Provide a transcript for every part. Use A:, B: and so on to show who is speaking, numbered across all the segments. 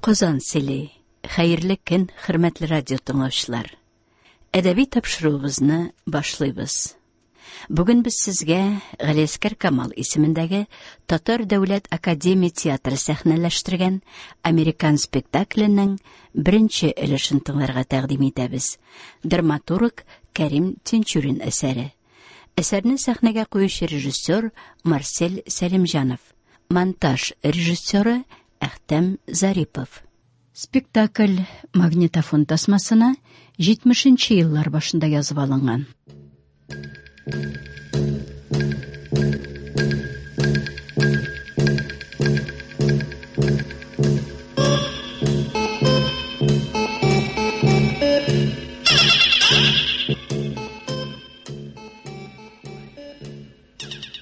A: Qozon sili, xayrli kun, hürmetli radyo dinləyicilər. Ədəbi tapşırığımızı başlayırıq. Bugün biz sizə Ғалиәскәр Камал ismindəgi Tatar Dövlət Akademiya Teatrı səhnələşdirgən Amerikan spektaklinin birinci өлешен тыңларга тәкъдим итәбез. Драматург Кәрим Тинчурин әсәре. Әсәрне сәхнәгә куючы режиссер Марсель Сәлимҗанов. Монтаж режиссеры Әхтәм Зарипов. Спектакль магнитофон тасмасына 70-нче еллар башында язып алынган.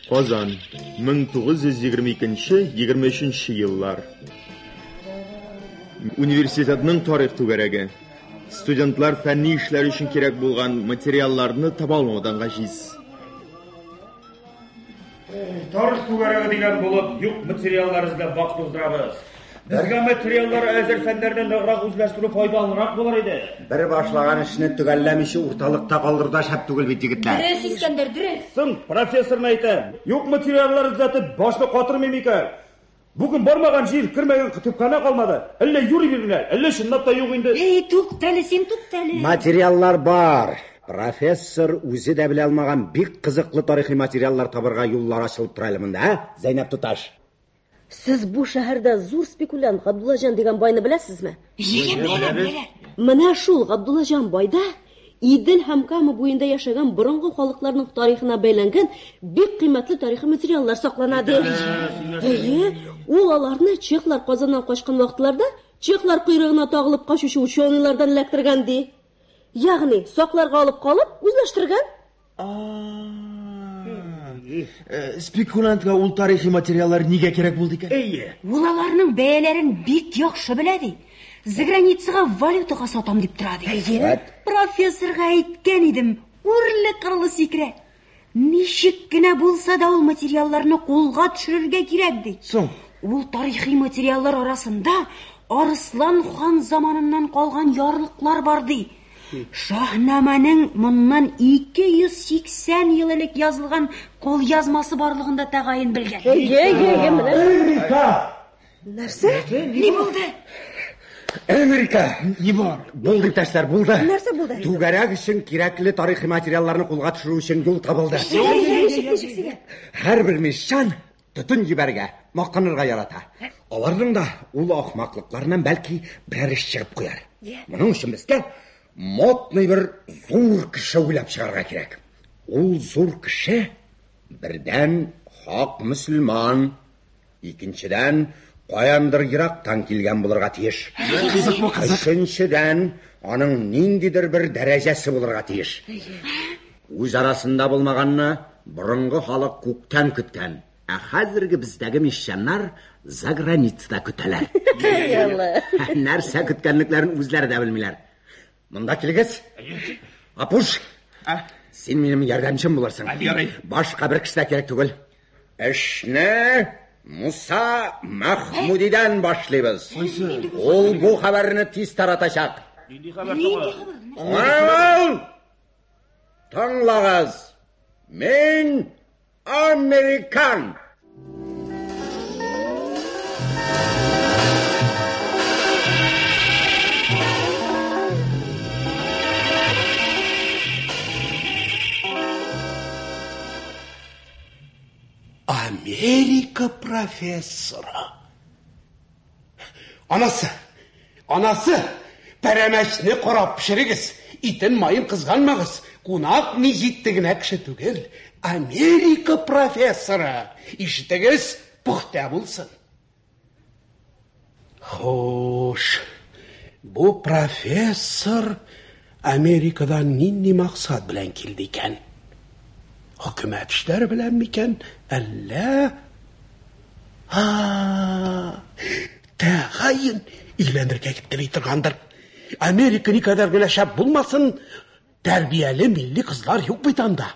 B: Qozon 1922-23 еллар. Университетның тарих түгәрәге. Студентлар фәнни эшләр өчен кирәк булган материалларны таба алмаудан гаҗиз.
C: Тарих түгәрәге дигән булып, юк материаллар эзләп вакыт уздырабыз. Безгә материаллар әзер фәннәрне ныграк үзләштерү файдалырак булыр иде.
D: Бер башлаган эшне төгәлләмичә урталыкта калдырда шәп түгел бит егетләр.
E: Дөрес, Искәндәр, дөрес.
C: Сын, профессор әйтә, юк материаллар эзләтеп башны катырмыйм икән. Бүген бармаган җир, кирмәгән китапхана калмады. Әллә юри биргән, әллә чынлап та юк инде.
E: Туктале, син туктале.
D: Материаллар бар. Профессор үзе дә белә алмаган бик кызыклы тарихи материаллар табырга юллар ачылып тора әле монда, Зәйнәп туташ.
F: Сез бу шәһәрдә зур спекулянт Габдуллаҗан дигән байны беләсезме?
E: Беләм.
F: Менә шул Габдуллаҗан байда Идел һәм Кама буенда яшәгән борынгы халыкларның тарихына бәйләнгән бик кыйммәтле тарихи материаллар саклана ди. Ул аларны чехлар Казаннан качкан вакытларда чехлар койрыгына тагылып качучы ученыйлардан эләктергән ди. Ягъни сакларга алып калып үзләштергән.
B: Спекулянтка ул тарихи материаллар нигә кирәк булды икән?
E: Ул аларның бәяләрен бик яхшы белә ди. Заграницага валютага сатам дип тора ди. Профессорга әйткән идем, үрле-кырлы сикерә. Ничек кенә булса да ул материалларны кулга төшерергә кирәк ди. Ул тарихи материаллар арасында Арыслан хан заманыннан калган ярлыклар бар ди. Шаһнаманың моннан 280 ел элек язылган кол язмасы барлыгында тәгаен белгән.
C: Америка!
F: Нәрсә?
E: Ни булды?
D: Америка!
B: Ни бар?
D: Булды иптәшләр, булды.
F: Нәрсә булды?
D: Түгәрәк өчен кирәкле тарихи материалларны кулга төшерү өчен юл табылды. Һәрбер мишан тотын җибәргә, мактанырга ярата. Аларның да ул ахмаклыкларыннан бәлки берәр эш чыгып куяр. Моның өчен безгә модный бер зур кеше уйлап чыгарга кирәк. Ул зур кеше бердән хак мөселман, икенчедән каяндыр ерактан килгән булырга тиеш. Өченчедән аның ниндидер бер дәрәҗәсе булырга тиеш. Үз арасында булмаганны борынгы халык күктән көткән. Ә хәзерге бездәге мишчаннар заграницада көтәләр. Нәрсә көткәнлекләрен үзләре дә белмиләр. Монда килегез. Апуш, син минем ярдәмчем булырсың. Башка бер кеше кирәк түгел. Эшне Муса Махмудидан башлыйбыз. Ул бу хәбәрне тиз таратачак. Таңлагыз. Мен Американ.
G: Америка профессоры. Анасы, пәрәмәчне карап пешерегез. Итен майын кызганмагыз. Кунак ни җиттегенә кеше түгел. Америка профессоры. Ишетегез, пөхтә булсын. Хош. Бу профессор Америкадан нинди максат белән килде икән? Хөкүмәт эшләре белән микән? Әллә? Тәгаен өйләнергә китеп торгандыр. Америка никадәр генә шәп булмасын, тәрбияле милли кызлар юк бит анда.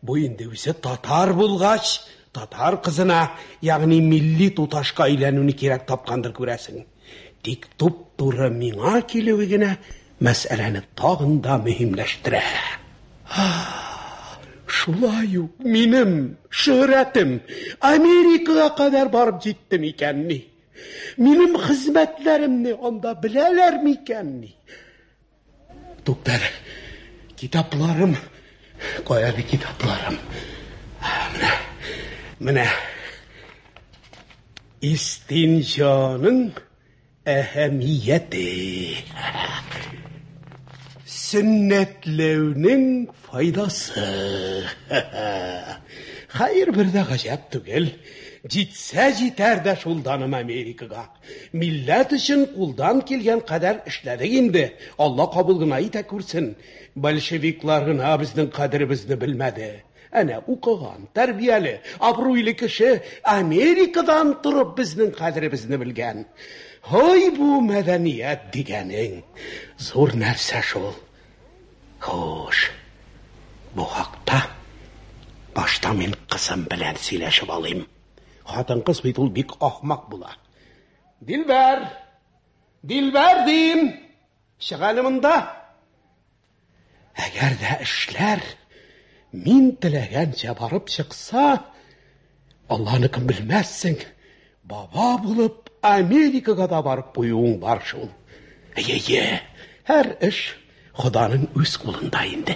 G: Бу инде үзе татар булгач, татар кызына, ягъни милли туташка өйләнүне кирәк тапкандыр күрәсең. Тик туп-туры миңа килеүе генә мәсьәләне тагын да мөһимләштерә. Шулай ук минем шөһрәтем Америкага кадәр барып җитте микәнни? Минем хезмәтләремне анда беләләр микәнни? Туктар, китапларым, каяды китапларым? Менә истинҗаның әһәмияте. Сөннәтләүнең файдасы. Хәер, бер дә гаҗәп түгел. Җитсә җитәр дә шулданым Америкага. Милләт өчен кулдан килгән кадәр эшләдек инде. Алла кабул гына итә күрсен. Большевиклар гына безнең кадеребезне белмәде. Әнә укыган, тәрбияле, абруйлы кеше Америкадан торып безнең кадеребезне белгән. Һай, бу мәдәният дигәнең зур нәрсә шул. Хош, бу хакта башта мин кызым белән сөйләшеп алыйм. Хатын-кыз бит ул бик ахмак була. Дилбәр дим, чыганымында. Әгәр дә эшләр мин теләгәнчә барып чыкса, Алланы кем белмәссең, баба булып Америкага да барып куюың бар шул. Әйе, һәр эш Ходаның үз кулында инде.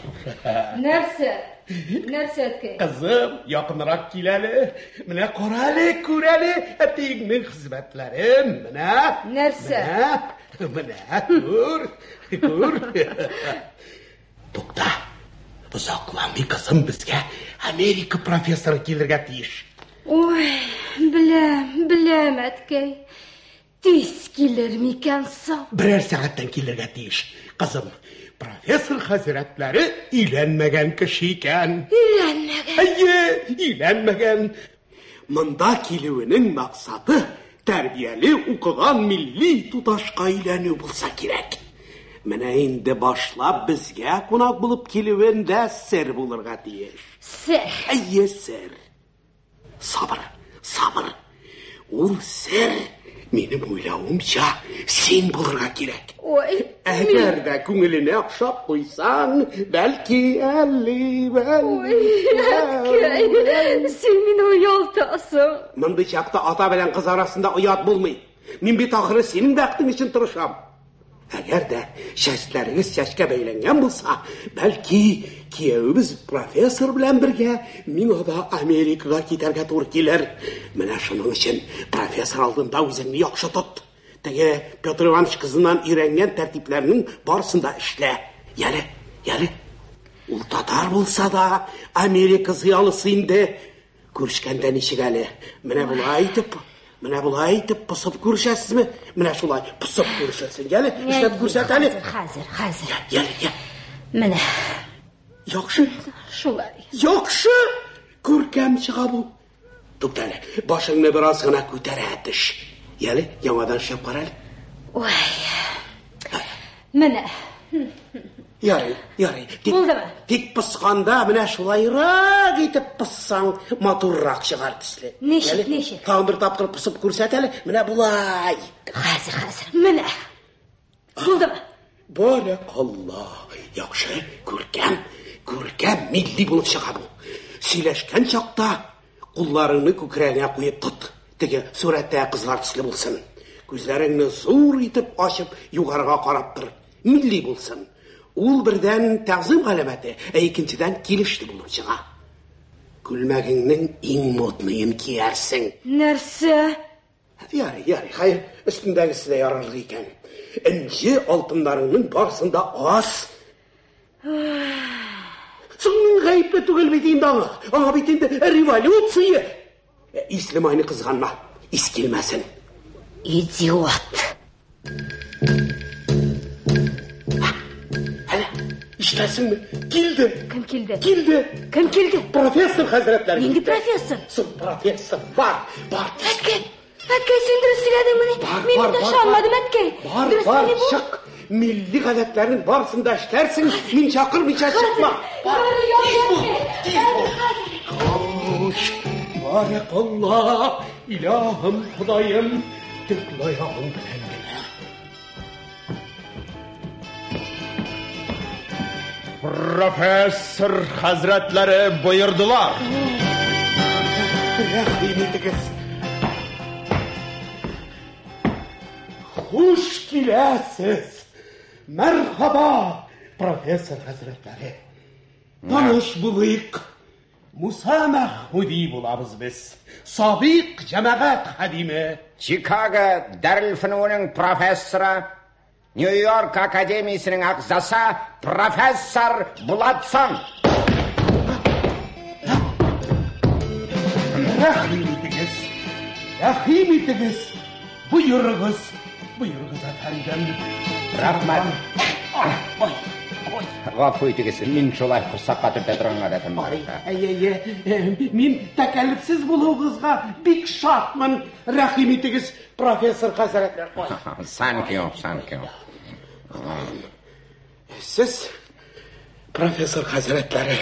G: Нәрсә әткәй? Кызым, якынрак кил әле. Менә карале, күрәле, әтиеңнең хезмәтләрен. Менә. Нәрсә? Менә, күр. Тукта. Узакламый кызым, безгә Америка профессоры килергә тиеш.
H: Ой, беләм, әткәй. Тиз килер микән соң?
G: Берәр сәгатьтән килергә тиеш. Кызым, профессор хәзрәтләре өйләнмәгән кеше икән. Өйләнмәгән. Монда килүенең максаты тәрбияле, укыган милли туташка өйләнү булса кирәк. Менә инде башлап безгә кунак булып килүендә сер булырга тиеш.
H: Сер?
G: Сер. Сабыр. Ул сер минем уйлавымча син булырга кирәк.
H: Ой,
G: әгәр дә күңеленә охшап куйсаң, бәлки
H: Ой, әткәй, син мине уялтасың.
G: Мондый чакта ата белән кыз арасында оят булмый. Мин бит ахыры синең бәхтең өчен тырышам. Әгәр дә чәчләрегез чәчкә бәйләнгән булса, бәлки кияүбез профессор белән бергә миңа да Америкага китәргә туры килер. Менә шуның өчен профессор алдында үзеңне яхшы тот. Теге Петр Иванович кызыннан өйрәнгән тәртипләрнең барысында эшлә. Яли. Ул татар булса да Америка зыялысы инде. Күрешкәндә ничек әле? Менә булай итеп пысып күрешәсезме? Менә шулай пысып күрешәсең. Яли, эшләп күрсәт әле.
H: Хәзер.
G: Яли.
H: Менә.
G: Яхшы.
H: Шулай.
G: Яхшы. Күркәм чыга бу. Тукта әле, башыңны бераз гына күтәрә төш. Яли, яңадан шәп кара әле.
H: Ой. Менә.
G: Ярый. Тик пысканда менә шулайрак итеп пыссаң, матуррак чыгар төсле.
H: Ничек?
G: Тагын бер тапкыр пысып күрсәт әле. Менә булай.
H: Хәзер. Менә. Булдымы?
G: Баракалла. Яхшы, күркәм милли булып чыга бу. Сөйләшкән чакта кулларыңны күкрәгеңә куеп тот. Теге сурәттә кызлар төсле булсын. Күзләреңне зур итеп ачып, югарыга карап тор. Милли булсын. Ул бердән тәгъзим галәмәте, икенчедән килеште булып чыга. Күлмәгеңнең иң модныйын киярсең.
H: Нәрсә?
G: Ярый. Хәер, өстендәгесе дә ярарлык икән. Инҗе алтыннарыңның барысында аз. Соң гаепле түгел бит инде аңа. Аңа бит инде революция. Ислемайны кызганма, ис килмәсен.
H: Идиот.
G: İşləsinmi? Kildi.
H: Kim kildi?
G: Kim kildi? Professor Hazretleri.
H: Nindi professor?
G: Professor. Var.
H: Әткәй, син дөрес сөйләдең менә. Мин дә шанмадым, әткәй.
G: Бар, чык. Milli гадәтләрнең барысын да эшләрсең, мин чакырмыйча чыкма. Баракалла, илаһым, Худаем, тик лаягың белән.
B: Professor Hazretlari buyurdular.
G: Rahimetiz. Xush kelasiz. Merhaba Professor Hazretleri. Tanış bulayık. Musa Mahmudi bulabız biz. Sabiq cemaat hadimi.
D: Chicago Darülfünun'un professori, New York Akademiyasining a'zosi Professor Bulatson.
G: Rahimetiz. Buyurunuz efendim.
D: Rahmat. G'afur etingiz, men shulay fursatga turda turgan odatim bor.
G: Men takallufsiz bo'luvingizga bek shodman. Rahim etingiz, Professor Hazretler.
D: Thank you.
G: Siz Professor Hazretlari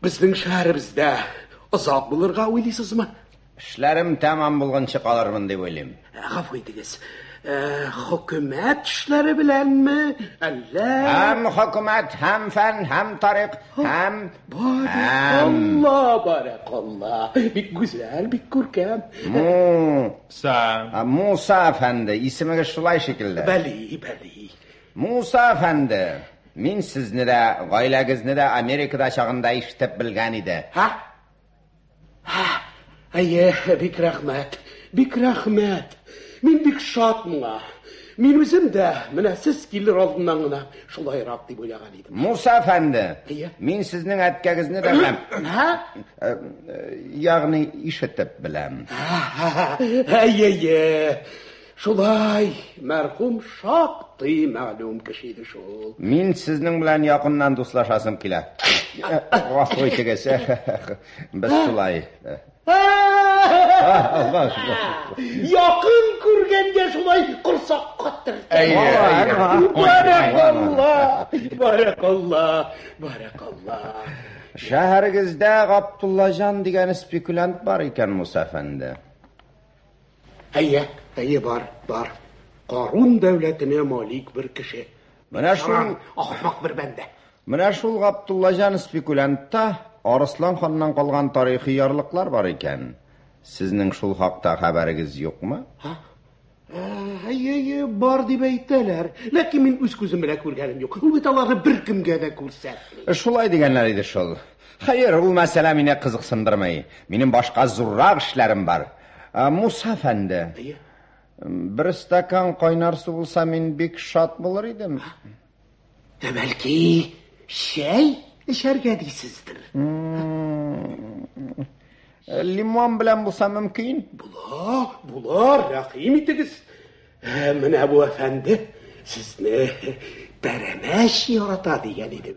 G: bizning shahrimizda uzoq bo'lirga o'ylaysizmi?
D: Ishlarim tamom bo'lguncha qolarman deb o'ylayman.
G: G'afur etingiz. Hukumat ishlari bilanmi?
D: Ham hukumat, ham fan, ham tariq, ham
G: barakallah. Bek go'zal, bek ko'rkam.
D: Musa efendi, ismiga shulay shekilda.
G: Bali.
D: Musa efendi, men sizni da, oilangizni da Amerikada chog'inda eshitib bilgan edi.
G: Bek rahmat. Men bek shodman. Men o'zim da mana siz kelir oldindan shulayroq deb o'ylagan edim.
D: Musa efendi, men sizning aytganingizni da bilaman. Ya'ni eshitib bilaman.
G: Shulay, marhum shoqdi ma'lum kishi edi shu.
D: Men sizning bilan yaqindan do'stlashasam keladi. G'afur etingiz. Biz shulay.
G: Yaqin ko'rganga shulay qursoq qottirdi. Barakallah.
D: Shahringizda Abdullajon degan spekulant bor ekan, Musa efendi.
G: Bor. Qorun davlatini molik bir kishi.
D: Mana shu
G: ahmoq bir banda.
D: Mana shu Abdullajon spekulantda Arslan xondan qolgan tarixiy yorliqlar bor ekan. Sizning shul haqda xabaringiz yo'qmi?
G: Bor deb aytdilar, lekin men o'z ko'zim bilan ko'rganim yo'q. Ularni bir kimga da ko'rsatdim.
D: Shulay deganlar edi shul. Xayr, u masala meni qiziqsindirmay. Mening boshqa zo'rroq ishlarim bor. Musa efendi. Bir stakan qaynar suv bo'lsa men bek shod bo'lar edim.
G: Balki shay isharga deysizdir.
D: Limon bilan bo'lsa mumkin.
G: Bular rahim etingiz. Mana bu efendi sizni paramash yaratadi degan edi.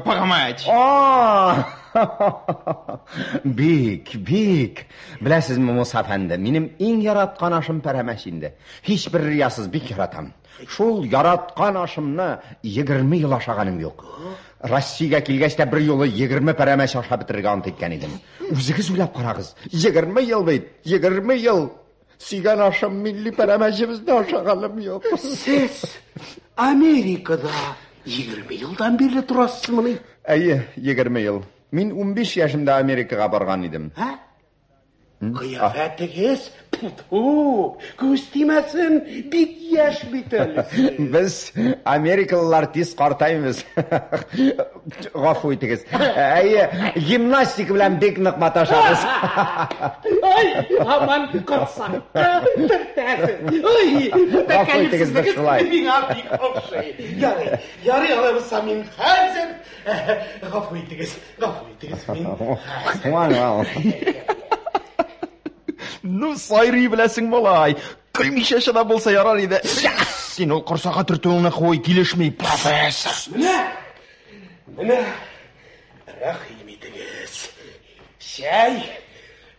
B: Paramash.
D: Bek. Bilasizmi Musa efendi, mening eng yaratgan ashim paramash endi. Hech bir riyasiz bek yaratam. Shul yaratgan ashimni 20 yil oshaganim yo'q. Rossiyaga kelgachda bir yo'li 20 paramash osha bitirgan tekkan edim. O'zingiz o'ylab qarag'iz. 20 yil deydi. 20 yil. Sigan ashim milliy paramashimizni oshaganim yo'q.
G: Siz Amerikada 20 yildan beri turasizmi?
D: 20 yil. Men 15 yoshimda Amerikaga borgan edim.
G: Qiyofatingiz ko'z timasin, bek yosh bitilsiz.
D: Biz Amerikalılar tez qartaymiz. G'afur etingiz. Gimnastik bilan bek niqmatashamiz.
G: Aman qilsam.
D: G'afur etingiz shulay.
G: Yari olamisan men hozir. G'afur etingiz men.
B: Sayri bilasing malay. Qilmishashada bo'lsa yarar edi. Sen ol qursaqa turtuğuna qo'y, kelishmay, professor.
G: Mana rahim etingiz. Shay,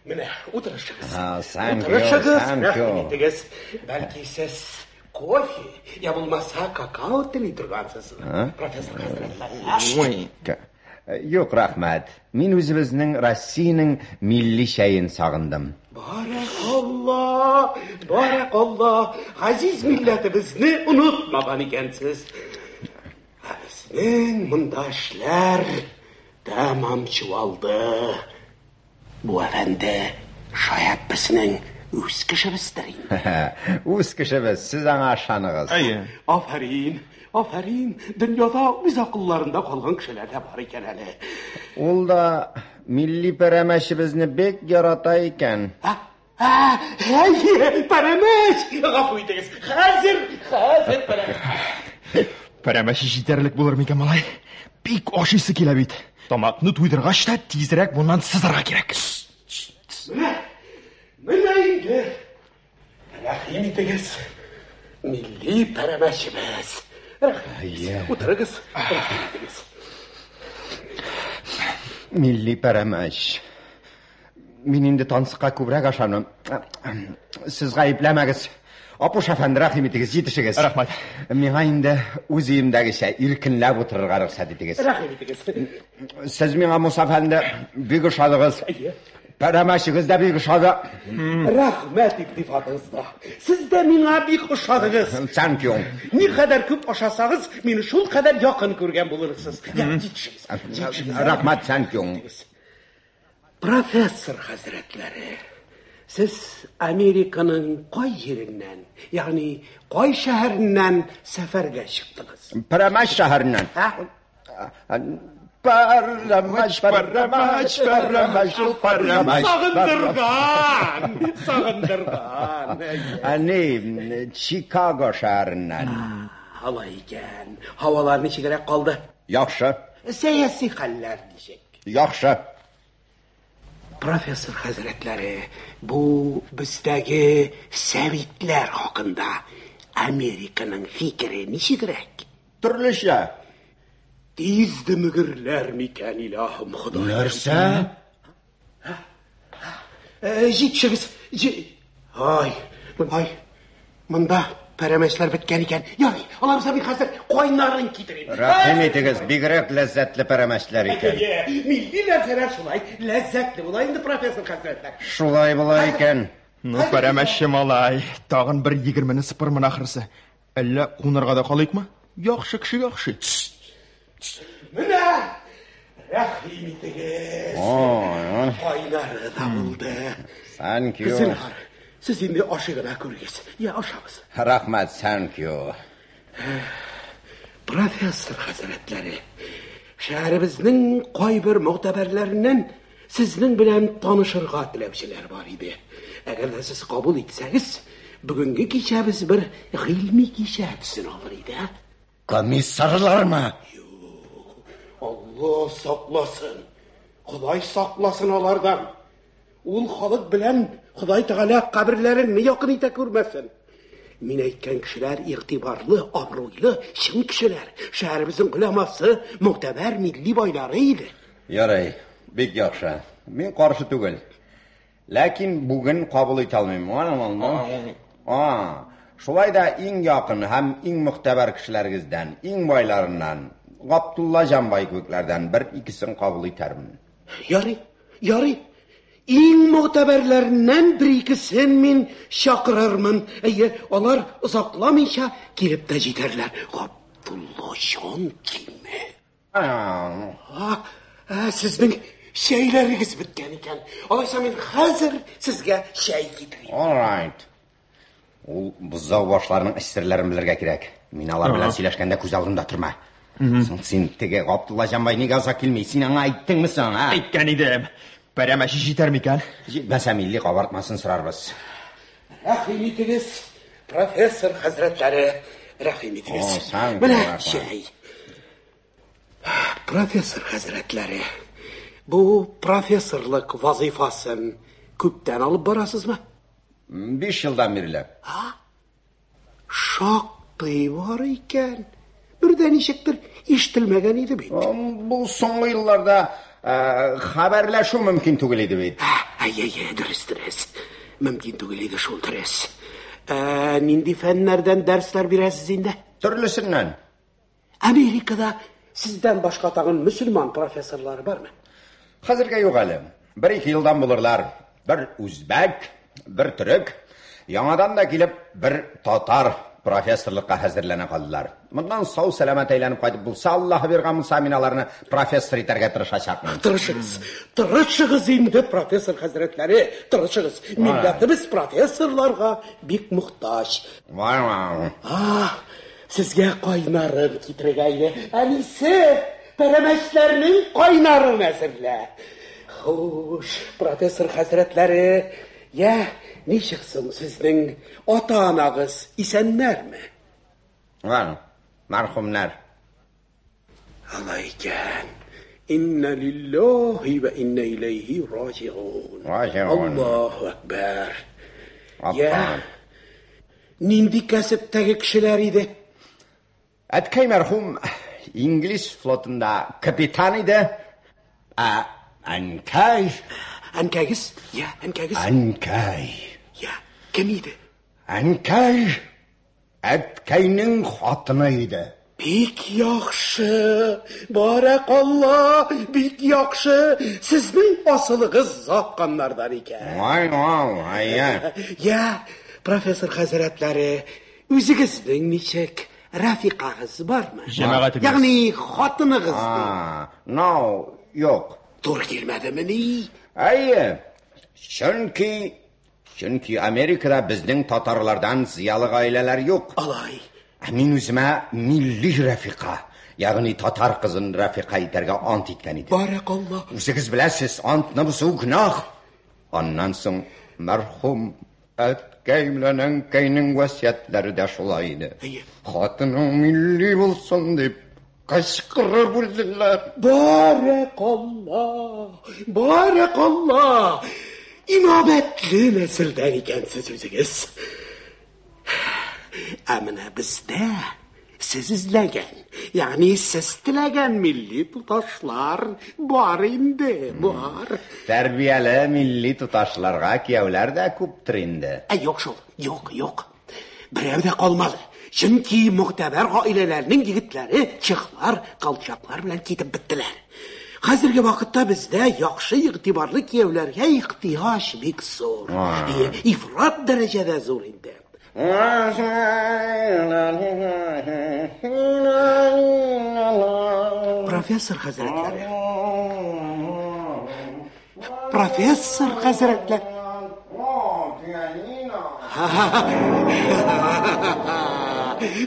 G: mana o'tirishingiz. O'tirishingiz. Balki siz kofe ya bo'lmasa kakao tili turgansiz. Professor Hazretlar.
D: Yo'q, rahmat. Men o'zimizning Rossiyaning milliy shayin sog'indim.
G: Barakallah. Aziz millatimizni unutmagan ekansiz. Безнең монда эшләр тәмам чуалды. Бу әфәнде шаят безнең үз кешебездер инде.
D: Үз кешебез, сез аңа ышаныгыз.
G: Афәрин, афәрин. Дөньяда үз акылларында калган кешеләр дә бар икән әле.
D: Ул да милли пәрәмәчебезне бек ярата икән.
G: Пәрәмәч! Гафу итегез. Хәзер пәрәмәч.
B: Пәрәмәч җитәрлек булыр микән, малай? Бик ашыйсы килә бит. Тамакны туйдыргач та тизрәк bundan сызарга кирәк.
G: Менә инде. Рәхим итегез. Милли пәрәмәчебез. Утырыгыз. Рәхим итегез.
D: Милли пәрәмәч. Мин инде тансыкка күбрәк ашармын. Сез гаепләмәгез. Апуш әфәнде, рәхим итегез, җитешегез.
B: Рәхмәт.
D: Миңа инде үз өемдәгечә иркенләп утырырга рөхсәт итегез.
G: Рәхим итегез.
D: Сез миңа, Муса әфәнде, бик ошадыгыз. Пәрәмәчегез дә бик ошады.
G: Рәхмәт итифатыгызга. Сез дә миңа бик ошадыгыз.
D: Thank you.
G: Ни кадәр күп ашасагыз, мине шул кадәр якын күргән булырсыз. Җитешегез.
D: Рәхмәт, thank you.
G: Профессор хәзрәтләре, сез Американың кай җиреннән, ягъни кай шәһәреннән сәфәргә чыктыгыз?
D: Пәрәмәч шәһәреннән. Пәрәмәч.
G: Сагындырган.
D: Чикаго шәһәреннән.
G: Алай икән. Һавалар ничегрәк калды?
D: Яхшы.
G: Сәяси хәлләр ничек?
D: Яхшы.
G: Профессор хәзрәтләре, бу бездәге сәвитләр хакында Американың фикере ничегрәк?
D: Төрлечә.
G: Тиз дөмегерләр микән, илаһым Ходай.
D: Нәрсә?
G: Җитшегез. Ай, монда пәрәмәчләр беткән икән. Ярый, аларса мин хәзер кайнарын китерим.
D: Рәхим итегез, бигрәк ләззәтле пәрәмәчләр икән.
G: Милли нәрсәләр шулай ләззәтле була инде, профессор хәзрәтләр.
D: Шулай була икән.
B: Ну, пәрәмәче малай, тагын бер 20-не сыпырмын ахрысы. Әллә кунырга да калыйкмы? Яхшы кеше, яхшы.
G: Менә рәхим итегез. Кайнары да булды.
D: Thank you.
G: Кызылар, сез инде ашыгына күргез. Я ашагыз.
D: Рәхмәт, thank you.
G: Профессор хәзрәтләре, шәһәребезнең кайбер мөгтәбәрләреннән сезнең белән танышырга теләүчеләр бар иде. Әгәр дә сез кабул итсәгез, бүгенге кичәбез бер гыйльми кичә төсен алыр иде.
D: Комиссарлармы?
G: Алла сакласын. Ходай сакласын алардан. Ул халык белән Ходай Тәгалә каберләрен якын итә күрмәсен. Мин әйткән кешеләр игътибарлы, абруйлы, чын кешеләр. Шәһәребезнең гыламасы, мөгтәбәр милли байлары иде.
D: Ярый, бик яхшы. Мин каршы түгел. Ләкин бүген кабул итә алмыйм. Шулай да иң якын һәм иң мөгтәбәр кешеләрегездән, иң байларыннан, Габдулла Җанбай күкләрдән бер икесен кабул итәрмен.
G: Ярый. Иң мөгтәбәрләреннән бер икесен мин чакырырмын. Алар озакламыйча килеп тә җитәрләр. Габдулла Җан килме? Сезнең шәйләрегез беткән икән. Алайса мин хәзер сезгә шәй китерим.
D: All right. Ул бузау башларының эшсерләрен белергә кирәк. Мин алар белән сөйләшкәндә күз алдымда торма. Син теге Габдулла Җанбай нигә озак килми? Син аңа әйттеңме соң, а?
B: Әйткән идем. Пәрәмәч җитәр микән?
D: Җитмәсә милли кабартмасын сорарбыз.
G: Рәхим итегез, профессор хәзрәтләре. Рәхим итегез. Менә шәй. Профессор хәзрәтләре, бу профессорлык вазифасын күптән алып барасызмы?
D: 5 елдан бирле.
G: Шактый бар икән. Бердән ничектер ишетелмәгән иде бит.
D: Бу соңгы елларда хәбәрләшү мөмкин түгел иде бит.
G: Дөрес. Мөмкин түгел иде шул, дөрес. Нинди фәннәрдән дәресләр бирәсез инде?
D: Төрлесеннән.
G: Америкада сездән башка тагын мөселман профессорлары бармы?
D: Хәзергә юк әле. 1-2 елдан булырлар. Бер үзбәк, бер төрек, яңадан да килеп бер татар профессорлыкка хәзерләнә калдылар. Моннан сау сәламәт әйләнеп кайтып булса, Аллаһ биргән булса, мин аларны профессор итәргә тырышачакмын.
G: Тырышыгыз инде, профессор хәзрәтләре, тырышыгыз. Милләтебез профессорларга бик мохтаҗ.
D: Вай.
G: Сезгә кайнарын китерергә иде. Әнисе, пәрәмәчләрнең кайнарын әзерлә. Хуш, профессор хәзрәтләре, ничек соң сезнең ата-анагыз исәннәрме?
D: Мәрхүмнәр.
G: Алай икән. Инна лиллаһи ва инна илейһи раҗиғун. Аллаһу акбар. Нинди кәсептәге кешеләр иде?
D: Әткәй мәрхүм инглиз флотында капитан иде.
G: Әнкәгез?
D: Әнкәй.
G: Кем иде?
D: Әнкәй әткәйнең хатыны иде.
G: Бик яхшы, баракалла, бик яхшы. Сезнең асылыгыз запканнардан икән. Профессор хәзрәтләре, үзегезнең ничек рәфиқагыз бармы? Ягъни хатыныгыз?
D: Юк.
G: Тур килмәдеме ни?
D: Чөнки Америкада безнең татарлардан зыялы гаиләләр юк.
G: Алай.
D: Мин үземә милли рәфиқа, ягъни татар кызын рәфиқа итәргә ант иткән идем.
G: Баракалла.
D: Үзегез беләсез, антны бозу гөнаһ. Аннан соң мәрхүм әткәй белән әнкәйнең васыятләре дә шулай иде. Хатының милли булсын дип кычкырып үлделәр.
G: Баракалла. Имабәтле нәселдән икәнсез үзегез. Менә бездә сез эзләгән, ягъни сез теләгән милли туташлар бар инде, бар.
D: Тәрбияле милли туташларга кияүләр дә күптер инде.
G: Юк. Берәү дә калмады. Чөнки мөхтәбәр гаиләләрнең егетләре чехлар, калчаклар белән китеп биттеләр. Хәзерге вакытта бездә яхшы игътибарлы кияүләргә ихтиҗ бик зур. Ифрат дәрәҗәдә зур инде. Профессор хәзрәтләре.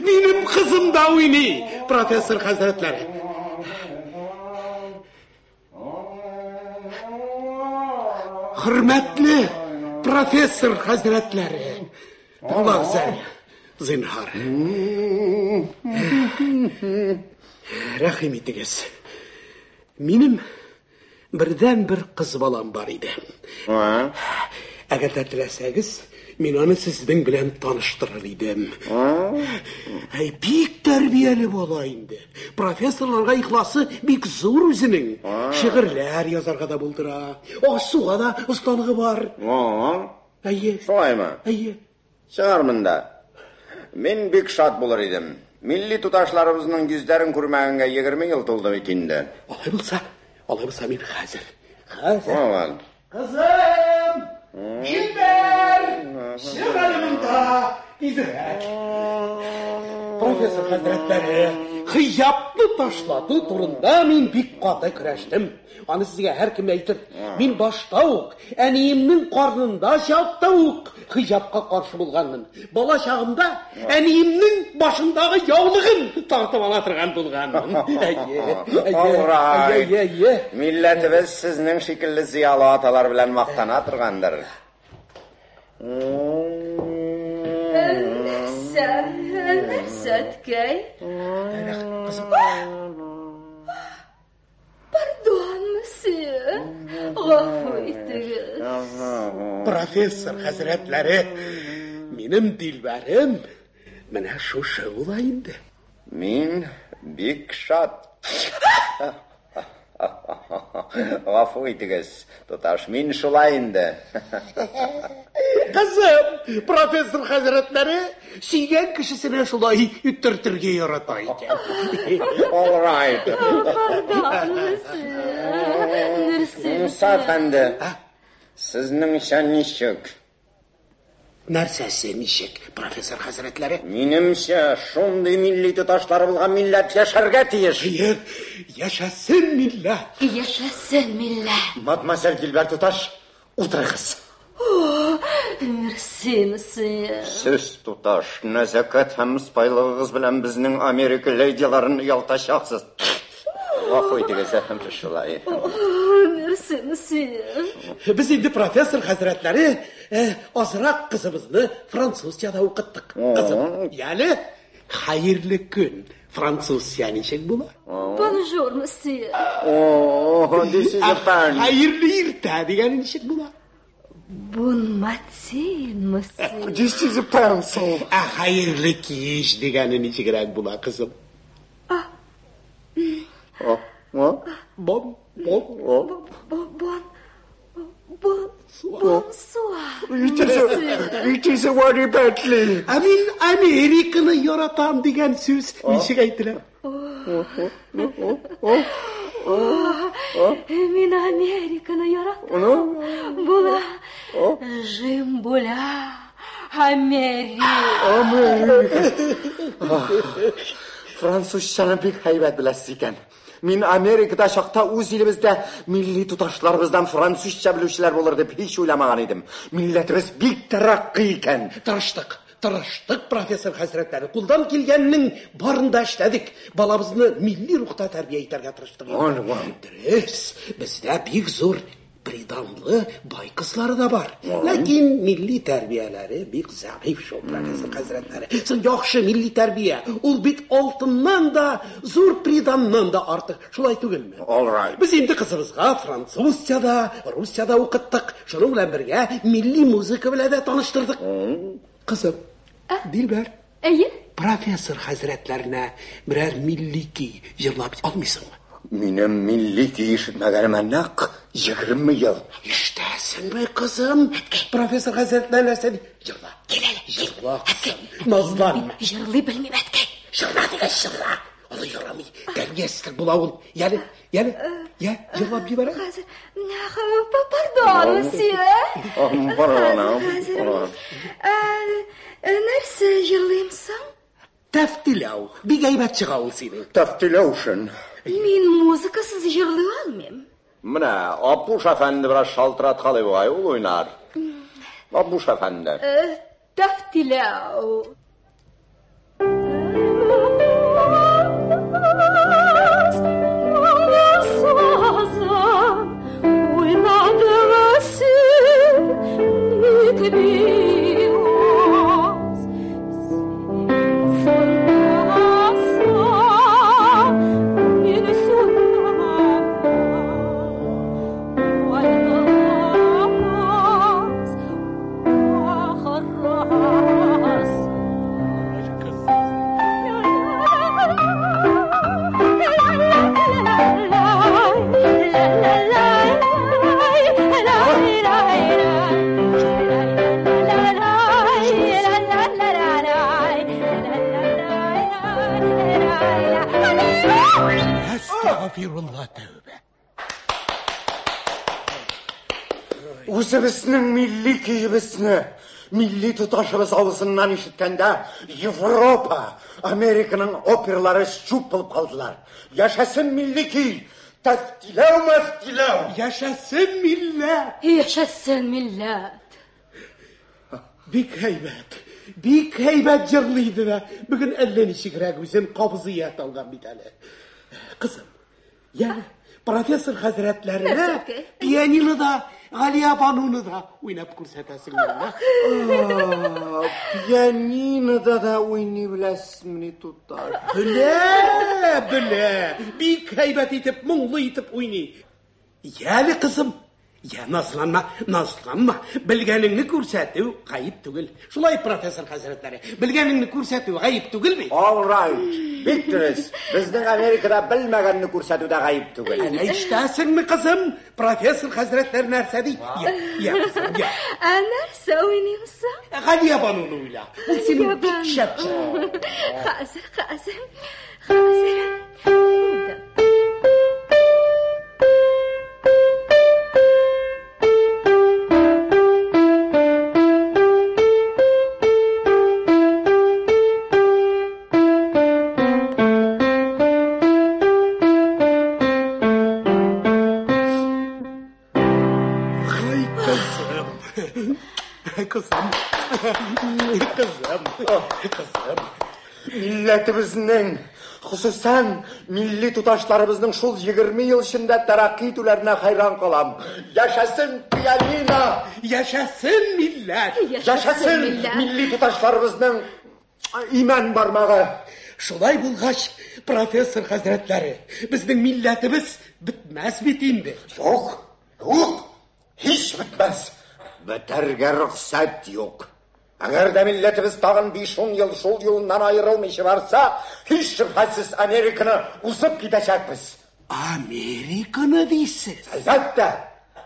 G: Минем кызым да уйный, профессор хәзрәтләре. Хөрмәтле профессор хәзрәтләре. Тыңлагыз, зинһар. Рәхим итегез. Минем бердән-бер кыз балам бар иде. Әгәр дә теләсәгез, мин аны сезнең белән таныштырыр идем. Бик тәрбияле бала инде. Профессорларга ихласы бик зур үзенең. Шигырьләр язарга да булдыра. Асуга да осталыгы бар.
D: Шулаймы? Чыгармында. Мин бик шат булыр идем. Милли туташларыбызның йөзләрен күрмәгәнгә 20 ел тулды бит инде.
G: Алай булса мин хәзер.
I: Кызым! Илбәр! Шыгырымда изрәк.
G: Профессор хәзрәтләре, хиҗабны ташлату турында мин бик каты көрәштем. Аны сезгә һәркем әйтер. Мин башта ук, әниемнең карнында чакта ук хиҗабка каршы булганмын. Бала чагымда әниемнең башындагы яулыгын тартып ала торган булганмын.
D: Милләтебез сезнең шикелле зыялы аталар белән мактана торгандыр.
H: Әткәй. Pardon, monsieur. Гафу итегез.
G: Профессор хәзрәтләре, минем дилбәрем менә шушы була инде.
D: Мин бик шат. Гафу итегез, туташ, мин шулай инде.
G: Кызым, профессор хәзрәтләре, сөйгән кешесенә шулай үттертергә ярата икән.
D: All right. Муса әфәнде, сезнең өчен ничек?
G: Нәрсәсе ничек, профессор хәзрәтләре?
D: Минемчә, шундый милли тоташлар булган милләт яшәргә тиеш.
G: Яшәсен милләт.
H: Яшәсен милләт.
D: Мадмуазель Гилбер туташ, утырыгыз.
H: Мерси, месье.
D: Сез туташ, нәзакәт һәм спайлыгыз белән безнең Америка лейдиларын ялтачаксыз. Гафу итегез, һәм шулай.
H: Мерси, месье.
G: Без инде профессор хәзрәтләре азрак кызыбызны французчада укыттык. Кызым, ягъни хәерле көн. Французча ничек була?
H: Bonjour, месье.
D: This is a fun.
G: Хәерле иртә дигән ничек була?
H: Bon matin, месье.
D: This is a pencil.
G: Хәерле кич дигәне ничегрәк була, кызым?
H: Bonsoir.
D: It is a very badly.
G: Мин Американы яратам дигән сүз ничек әйтелә?
H: Мин Американы яратам. Була. Жим була. Америка.
D: Французчаны бик һәйбәт беләсез икән. Мин Америкада чакта үз илебездә милли туташларыбыздан французча белүчеләр булыр дип һич уйламаган идем. Милләтебез бик тараккый икән.
G: Тырыштык, профессор хәзрәтләре. Кулдан килгәннең барында эшләдек. Балабызны милли рухта тәрбия итәргә тырыштык. Дөрес, бездә бик зур приданлы бай кызлары да бар. Ләкин милли тәрбияләре бик зәгыйф шул, профессор хәзрәтләре. Син яхшы милли тәрбия. Ул бит алтыннан да, зур приданнан да артык. Шулай түгелме?
D: All right.
G: Без инде кызыбызга французчада, русчада укыттык. Шуның белән бергә милли музыка белән дә таныштырдык. Кызым, Дилбәр.
H: Әйе?
G: Профессор хәзрәтләренә берәр милли ки җырлап алмыйсыңмы?
D: Минем милли ишетмәгәнемә нәкъ 20 ел.
G: Ишетәсеңме, кызым? Профессор хәзрәтләре нәрсә ди? Җырла. Җырла. Назланма.
H: Җырлый белмим, әткәй.
G: Җырла дигән җырла. Аны ярамый. Тәрбиясез була ул. Яли. Я, җырлап җибәрә.
H: Хәзер. Pardon, monsieur.
D: Пардон.
H: Нәрсә җырлыймсың?
G: Тәфтиләү. Бик әйбәт чыга ул синең.
D: Тәфтиләүшен.
H: Мин музыкасыз җырлый алмыйм.
D: Менә Апуш әфәнде бераз шалтыраткалы бугай, ул уйнар. Апуш әфәнде.
H: Тәфтиләү.
D: Үзебезнең милли көебезне, милли туташыбыз авызыннан ишеткәндә, Европа, Американың оперлары чуп булып калдылар. Яшәсен милли көй! Тәфтиләү!
G: Яшәсен милләт!
H: Яшәсен милләт!
G: Бик һәйбәт җырлыйды да. Бүген әллә ничегрәк үзен кабызыят алган бит әле. Кызым, ягъни профессор хәзрәтләренә пианинода, Галия Бануны да уйнап күрсәтәсеңме?
D: Пианинода да уйный беләсезме, туташ?
G: Белә. Бик һәйбәт итеп, моңлы итеп уйный. Яли кызым, я назланма. Белгәнеңне күрсәтү гаип түгел. Шулай, профессор хәзрәтләре, белгәнеңне күрсәтү гаип түгелме?
D: All right. Викторис, безнең Америкада белмәгәнне күрсәтү дә гаип түгел.
G: Әнә ишетәсеңме, кызым? Профессор хәзрәтләре нәрсә ди? Я, кызым, я.
H: Нәрсә уйныймсың?
G: Галия Бануны уйла. Ул синең бик шәп.
H: Хәзер.
G: kızım. Kızım.
D: Milletimizning, xususan milliy tutashlarımızning şul 20 yıl içinde terakki etülerine hayran kalam. Yaşasın piyanino,
G: Yaşasın millet.
D: yaşasın milliy tutashlarımızning iman barmağı.
G: Şulay bulgaç professor hazretleri, bizning milletimiz bitmez bit endi.
D: Yok, hiç bitmez. Biterge ruhsat yok. Eğer de milletimiz tağın 5-10 yıl şol yolundan ayrılmışı varsa, hiç şüphesiz Amerika'nı uzup gidecekmiz.
G: Amerika'nı deysiz?
D: Elbette,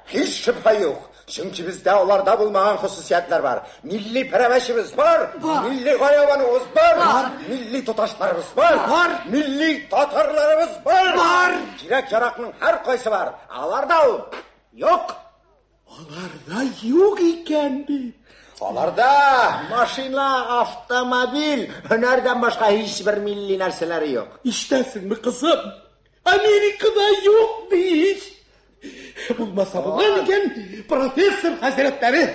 D: hiç şüphe yok. Çünkü bizde onlarda bulmayan hususiyetler var. Milli preveşimiz var, milli hayvanımız var, milli tutaşlarımız var, milli tatarlarımız var. Gerek yarakının her koysu var. Alarda yok.
G: Alarda yok ikendi.
D: Onlarda maşina, avtomobil, hünerden başka hiçbir milli nerseleri yok.
G: İştesin mi kızım? Amerika'da yok biz. Bulmasa bulurken professor hazretleri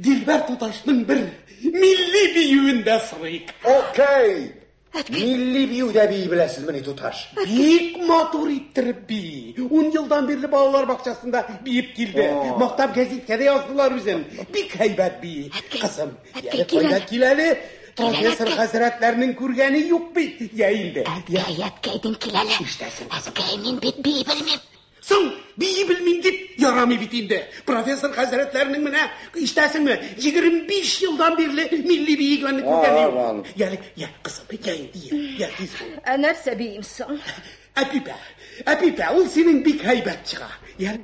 G: Dilber Tutaş'ın bir milli büyüğünde sırayık.
D: Okey. Milli büyü de bir bilesiz beni Tutaş.
G: Büyük motor ittirip bir. 10 yıldan beri bağlar bahçesinde büyüyüp geldi. Maktab gazetede yazdılar bizim. Bir kaybet bir. Kızım. Yani koyda kileli. Professor hazretlerinin kurgeni yok bir yayında.
H: Yetkeydin kileli.
G: İştesin.
H: Etkeymin bit bir bilmem.
G: Sen bir bilmem deyip yaramı bitinde. Professor hazretlerinin mi ne? İştesin mi? 25 yıldan beri milli bir güvenlik kurgeni yok. Yani kızım yayın diye. Ya biz bu.
H: Nerse bir insan.
G: Apipe, o senin bir kaybet çıka. Yani...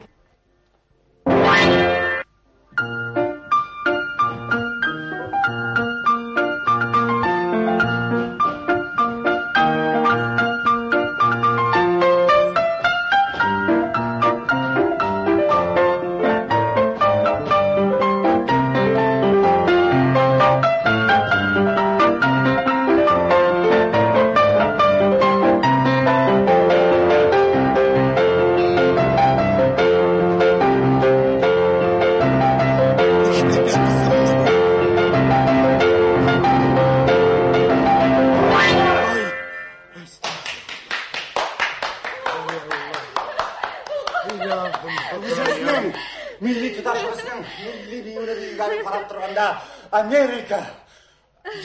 D: Milli tutaşımızın milli büyüğünü büyüğünü parap durganda Amerika,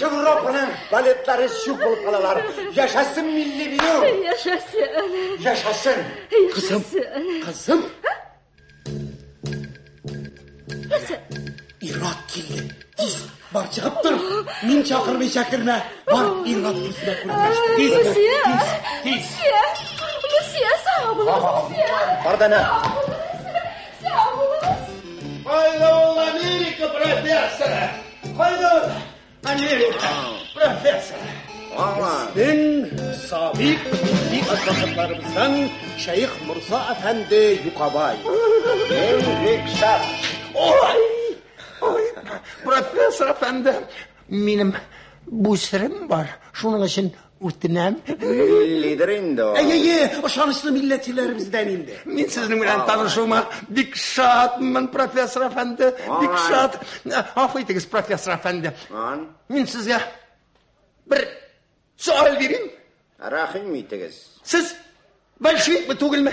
D: Avrupa'nın baletleri şık bulup kalalar. Yaşasın milli büyüğü. Yaşasın.
G: Kızım. İrat keldi. Tez, bar çıkıp dur. Min çakırmay çakırma. Var, İrat üstüne kurmuş. Tez.
H: Lucia, sağ olun.
D: Orada ne?
I: Haydi ol Amerika profesörü. Haydi ol Amerika profesörü.
G: Bizden sabit milli advokatlarımızdan Şeyh Mursa Efendi Yukabay.
D: Rikşat.
I: Oy, profesör efendi. Benim bu sırrım var. Şunun için urtinem.
D: Liderin de o.
G: O şanışlı milletçilerimizden indi.
I: Ben sizin bilen tanışıma dik şatmın profesör efendi. Dik şat. Afiyetiniz profesör efendi. Ben size bir sual vereyim.
D: Rahim miydiniz?
I: Siz Bolşevik mi tugul mu?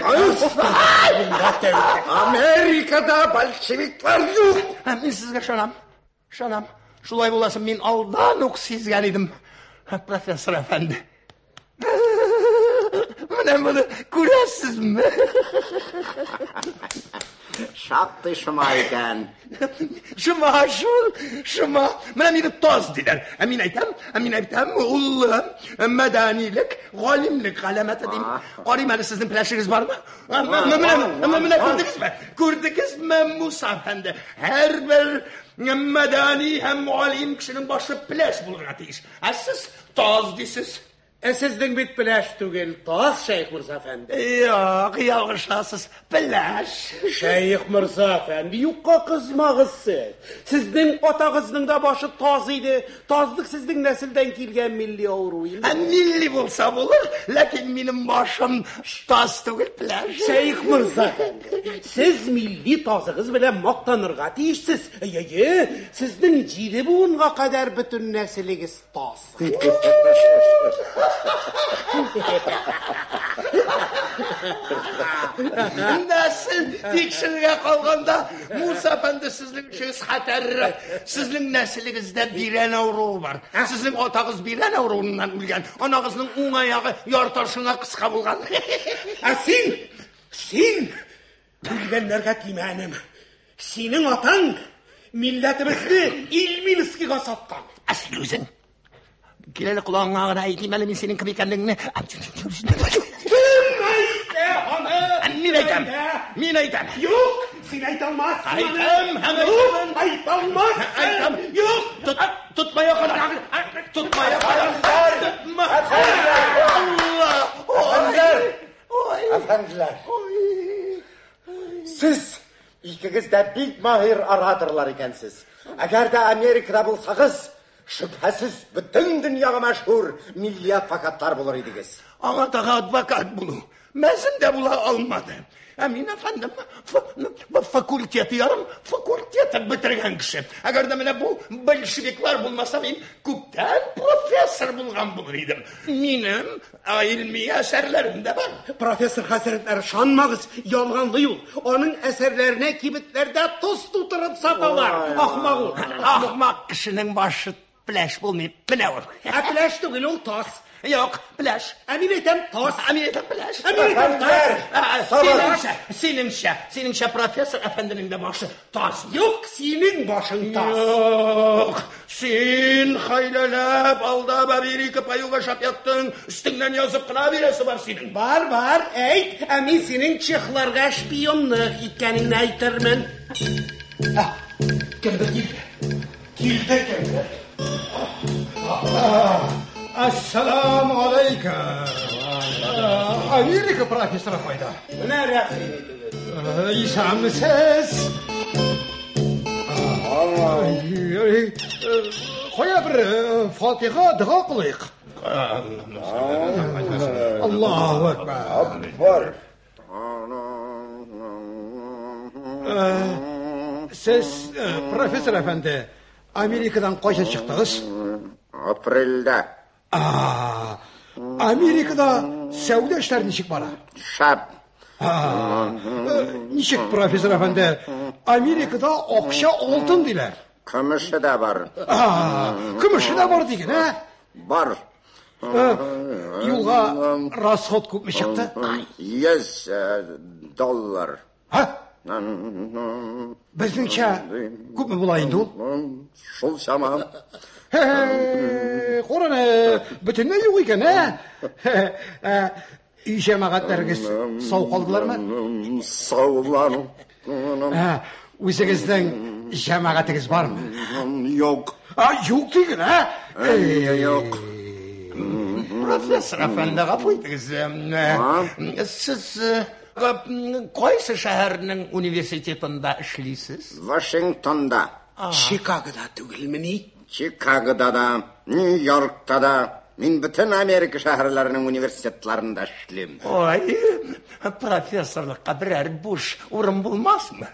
D: Amerika'da Bolşevikler yok.
I: Ben sizge şanam. Şulay bulasın ben aldan oksizgen idim. Profesör efendi. Bana bunu görüyorsunuz mu?
D: Şattı şumayken.
I: Şuma. Bana beni toz diler. Emin aytam, Allah'ım, medanilik, galimlik, alamet edeyim. Qarayım sizin plaşınız var mı? Bana gördünüz mü Musa efendi? Her bir medani hem mualim kişinin başı plaş bulur ateş. Siz toz deysiz.
G: Sizden bit bilash tugil, toz Şeyh Mirza efendi.
I: Yok, yağışasız. Bilash.
G: Şeyh Mirza efendi, yuqqa qızmağız siz. Sizden otağızның da başı toz idi. Tozlık sizden nesilden kelgan milli oğruyum.
I: Milli bulsa bulur, lakin benim başım toz tugil, bilash.
G: Şeyh Mirza efendi, siz milli tozığız bilen maqtanırga tiyişsiz. Sizden jili buğunga kadar bütün nesiligiz toz.
I: Nasıl tekşirge kalganda Musa efendi sizin işiniz xatarlı. Sizin nesilinizde biren avruğu var. Sizin otağız biren avruğundan ülgen. Anağızın un ayağı yartaşına kıska bulgan.
G: Sen bilgenlerge demenim. Senin atan milletimizni ilmi niskiga sattan.
I: Asıl özün. Geleli kulağına ağına eğiteyim elim senin gibi kendini. Min aytam.
G: Yok, sen aytalmaz. Aytalmaz.
I: Yok. Tutmaya kadar. Tutmaya kadar. Tutma. Allah.
D: Efendiler. Siz ikiniz de big mahir aradırlar ekensiz. Eğer de Amerika'da bulsanız, şüphesiz bütün dünyaya meşhur milli fakatlar bulur idiniz.
I: Ama daha advokat bunu. Mezun de bula almadı. Emin efendim, fakülteti yarım, fakülteti bitirgen kişi. Eğer de mene bu bolşevikler bulmasa ben küpten profesör bulgan bulurydum. Benim ilmi eserlerim de var.
G: Profesör Hazretleri şanmağız, yalganlı yol. Onun eserlerine kibitlerde tuz tuturup satalar. Ahmak ol.
I: Ahmak kişinin başı bileş bulmayıp bile olur.
G: Bileş değil ol toz.
I: Yok, bileş.
G: Emin etem toz.
I: Emin etem bileş. Seninşe profesör efendinin de başı toz.
G: Yok, senin başın toz.
I: Yok, sen haylelep aldab Amerika payuga şap yattın. Üstünden yazıp kına birisi var senin.
G: Var, eyt. Emin senin çıklarga şpiyonluq ikkenini aytırmın. Geldi.
J: Assalamu alaikum. Amerika profesörü fayda.
G: Nereye?
J: İsamsiz. Koya bir Fatiha dua kılayık. Allahu Ekber. Siz profesör efendi Amerika'dan kaça çıktınız?
D: April'de.
J: Amerika'da sevda işler nişik bana?
D: Şap.
J: Nişik profesör efendi Amerika'da okşa altın diler.
D: Kımışı da var.
J: Kımışı da var deyin ha?
D: Var.
J: Yolga rasxot köp mü çıktı?
D: $100.
J: Ha? Bizimçe köp mü bulayındı ol?
D: Şol şamam.
J: Qorana bütünlüğü yok iken ha? İyi cemaatleriniz sağ kaldılar mı?
D: Sağlar.
J: O'zingizning cemaatiniz var mı?
D: Yok.
J: Yok deyin ha?
D: Yok.
I: Profesör efendi kapıydınız. Siz qaysi şehirnin üniversitetinde işleysiz?
D: Washington'da.
G: Chicago'da tugilmini?
D: Chicago'da da, New York'ta da, men bütün Amerika şehirlerinin üniversitetlerinde işleyim.
I: Oy, profesörlükka birer boş urun bulmaz mı?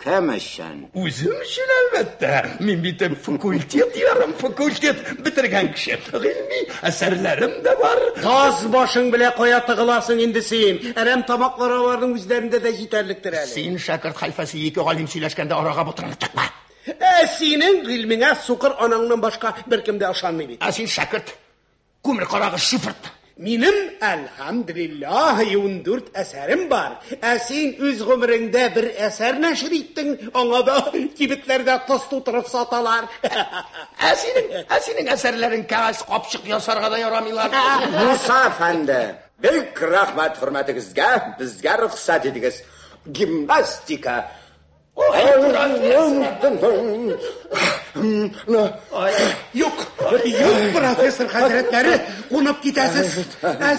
D: Kim işen?
I: Özüm için elbette. Men bitim fakültet diyorum, fakültet bitirgen kişi. İlmi eserlerim de var.
G: Taz başın bile koya tıgılasın indi sen. Erem tabaklara varın üzerinde de yeterliktir eli.
I: Sen şakir halfası iki alim söyleşkende arağa butunu tıkma.
G: Senin ilmine sukur anandan başka bir kimde aşanmaydı.
I: Sen şakirt, kumir karağı şıfırt.
G: Benim elhamdülillah 14 eserim var. Sen öz ömründe bir eser neşir ettin. Ona da kibitlerde tuz tuturup satalar.
I: Senin eserlerin kağıt kapçık yasarga da yaramıyorlar.
D: Musa efendi, büyük rahmet hürmetinizge bizge ruhsat ediniz. Gimnastika.
G: Юк, профессор хәзрәтләре, кунып китәсез.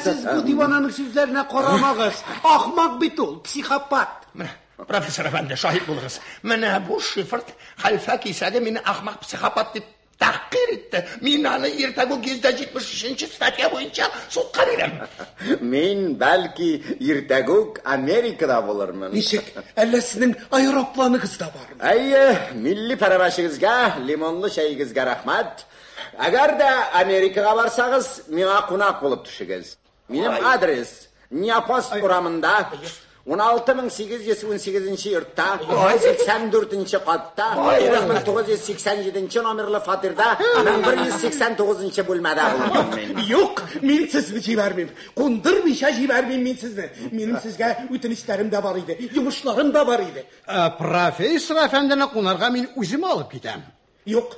G: Сез бу дивананың сүзләренә карамагыз. Ахмак бит ул, психопат.
I: Профессор әфәнде, шаһит булыгыз. Менә бу шифрт хәлфә кисәге мине ахмак психопат дип тәхкир итте. Мин аны иртәгә 173-нче статья буенча судка бирәм.
D: Мин бәлки иртәгә Америкада булырмын.
G: Ничек? Әллә сезнең аэропланыгыз да бармы?
D: Әйе, милли пәрәмәшегезгә, лимонлы чәйегезгә рәхмәт. Әгәр дә Америкага барсагыз, миңа кунак булып төшегез. Минем адрес Неопост урамында 16818 йортта, 84-нче катта, 1987 номерлы фатирда, 1189-нчы бүлмәдә булам мин.
G: Юк, мин сезне җибәрмим. Кундырмыйча җибәрмим мин сезне. Минем сезгә үтенечләрем дә бар иде, йомышларым да бар иде.
J: Профессор әфәндене кунарга мин үзем алып китәм.
G: Юк,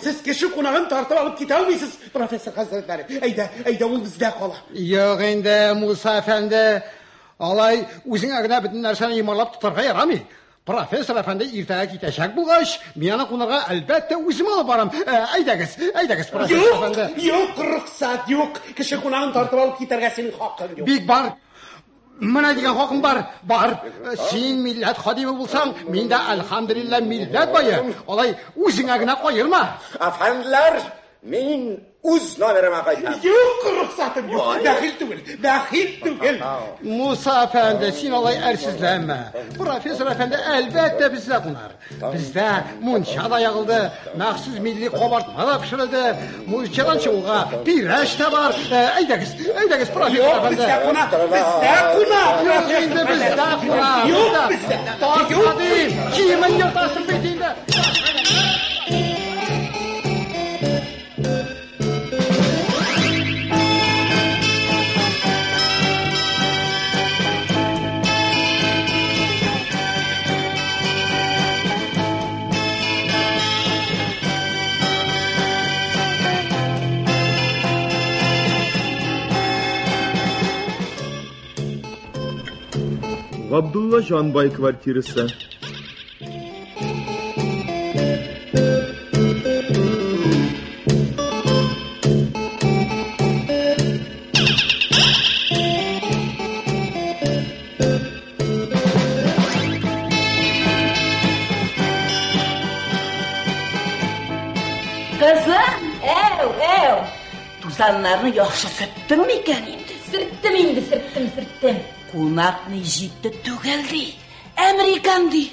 G: сез кеше кунагын тартып алып китә алмыйсыз, профессор хәзрәтләре. Әйдә, ул бездә кала.
J: Юк инде, Муса әфәнде, алай үзеңә генә бөтен нәрсәне йомарлап тотарга ярамый. Профессор әфәнде иртәгә китәчәк булгач, мин аны кунарга әлбәттә үзем алып барам. Әйдәгез, профессор әфәнде.
G: Юк, рөхсәт юк. Кеше кунагын тартып алып китәргә синең хакың юк.
J: Бик бар. Менә дигән хакым бар. Син милләт хадимы булсаң, мин дә әлхәмдүлилләh милләт бае. Алай үзеңә генә кайырма.
D: Әфәнделәр, мин үз номерыма кайтам.
G: Юк, рөхсәтем юк. Бәхил түгел.
J: Муса әфәнде, син алай әрсезләнмә. Профессор әфәнде әлбәттә бездә кунар. Бездә мунча да ягылды, махсус милли кабартма да пешерелде. Мунчадан чыгуга пирәш тә бар. Әйдәгез, профессор әфәнде.
G: Бездә куна.
J: Инде бездә куна.
G: Юк, бездә.
J: Хадим, киемен йортасын бит инде.
B: Габдулла Жанбай квартирасы.
K: Кызым, тузаннарны яхшы сөрттең микән инде?
H: Сөрттем.
K: Кунакны җитте түгелди. Американ ди.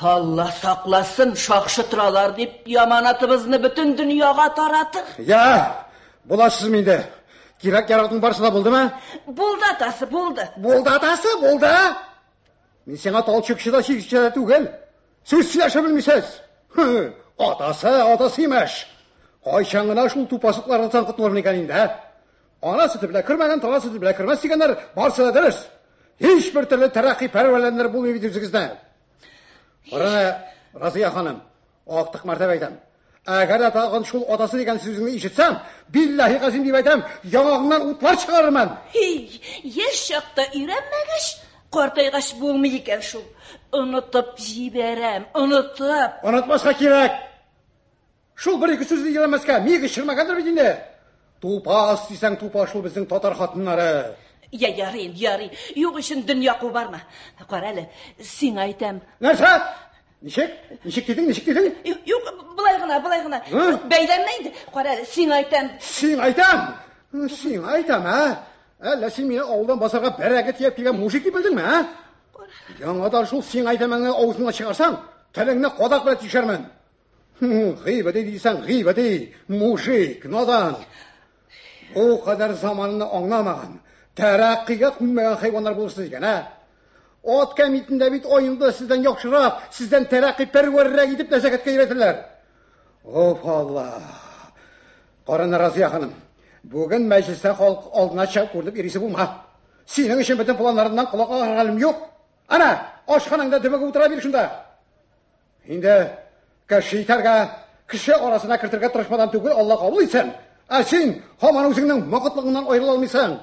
K: Алла сакласын, шакшы торалар дип яманатыбызны бөтен дөньяга таратыр.
J: Я, буласыз минде. Кирәк яратың барсы да булдымы?
K: Булды атасы, булды.
J: Булды. Мин сиңа талчыкчы да чигче дә түгел. Сүз сөйләшә белмисез. Атасы имеш. Кайчан гына шул тупасыклардан котылыр микән инде? Ана сөте белән кермәгән, тала сөте белән кермәс дигәннәр барсы да дөрес. Һичбер төрле тәрәккый пәрвәләннәр булмый бит үзегездә. Карана, Разия ханым, актык мәртәбә әйтәм. Әгәр тагын шул атасы дигән сүзеңне ишетсәм, биллаһи газим дип әйтәм, яңагыңнан утлар чыгарырмын.
K: Яшь чакта өйрәнмәгәч, картайгач булмый икән шул. Онытып җибәрәм, онытып.
J: Онытмаска кирәк. Шул бер-ике сүзне йөрәмәскә, миге чырмагандыр бит инде. Тупас дисәң тупас шул безнең татар хатыннары.
K: Ярый. Юк өчен дөнья кубарма. Кара әле, син әйтәм.
J: Нәрсә? Ничек дидең?
K: Юк, булай гына. Бәйләнмә инде. Кара әле, син әйтәм.
J: Син әйтәм, Әллә син мине авылдан басарга бәрәгә тиеп килгән мужик дип белдеңме, Яңадан шул син әйтәмеңне авызыңа чыгарсаң, телеңне кадак белән тишәрмен. Гыйбәди дисәң, гыйбәди, мужик, надан. О кадәр заманны аңламаган, тәрәккыйгә күнмәгән хайваннар булырсыз икән, Ат кәмитендә бит аенда сездән яхшырак, сездән тәрәккый пәрвәррәк итеп нәзакәткә өйрәтәләр. Оф Алла. Карана Разия ханым, бүген мәҗлестә халык алдына чыгып күрдеп ирисе булма. Синең өчен бөтен планнарыңнан колак агаргалым юк. Ана, ашханаңда дөмегә утыра бир шунда. Инде кеше арасына кертергә тырышмадан түгел, Алла кабул итсен. Син һаман үзеңнең вакытлыгыңнан аерыла алмыйсың.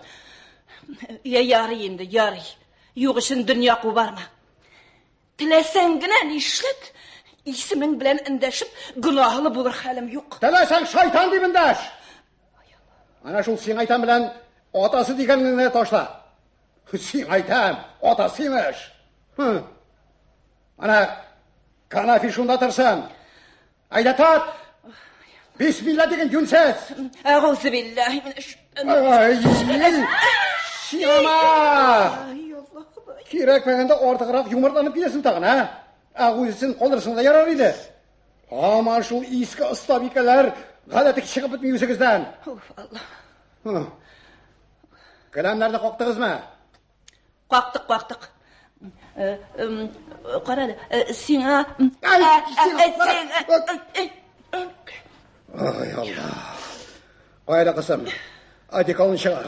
K: Ярый. Юк өчен дөнья кубарма. Теләсәң генә нишләт, исемең белән эндәшеп, гынаһлы булыр хәлем юк.
J: Теләсәң шайтан дип эндәш. Ана шул син айтам белән атасы дигәнне ташла. Син айтам, атасы имеш. Ана канафи шунда торсын. Айда тот. Бисмилла деген юнсәс.
K: Әгъузу биллаһи минәш.
J: Шиама. Кирәк мәгәндә артыграк юмыртанып киләсең тагын, а? Агузсын калырсың да ярар иде. Ама шул иске остабикалар гадәте чыгып бетми үзегездән. Алла. Кәламнәрне кактыгызмы?
K: Кактык. Карады, сиңа...
J: Ай, Алла. Айда кызым, одеколын чыгар.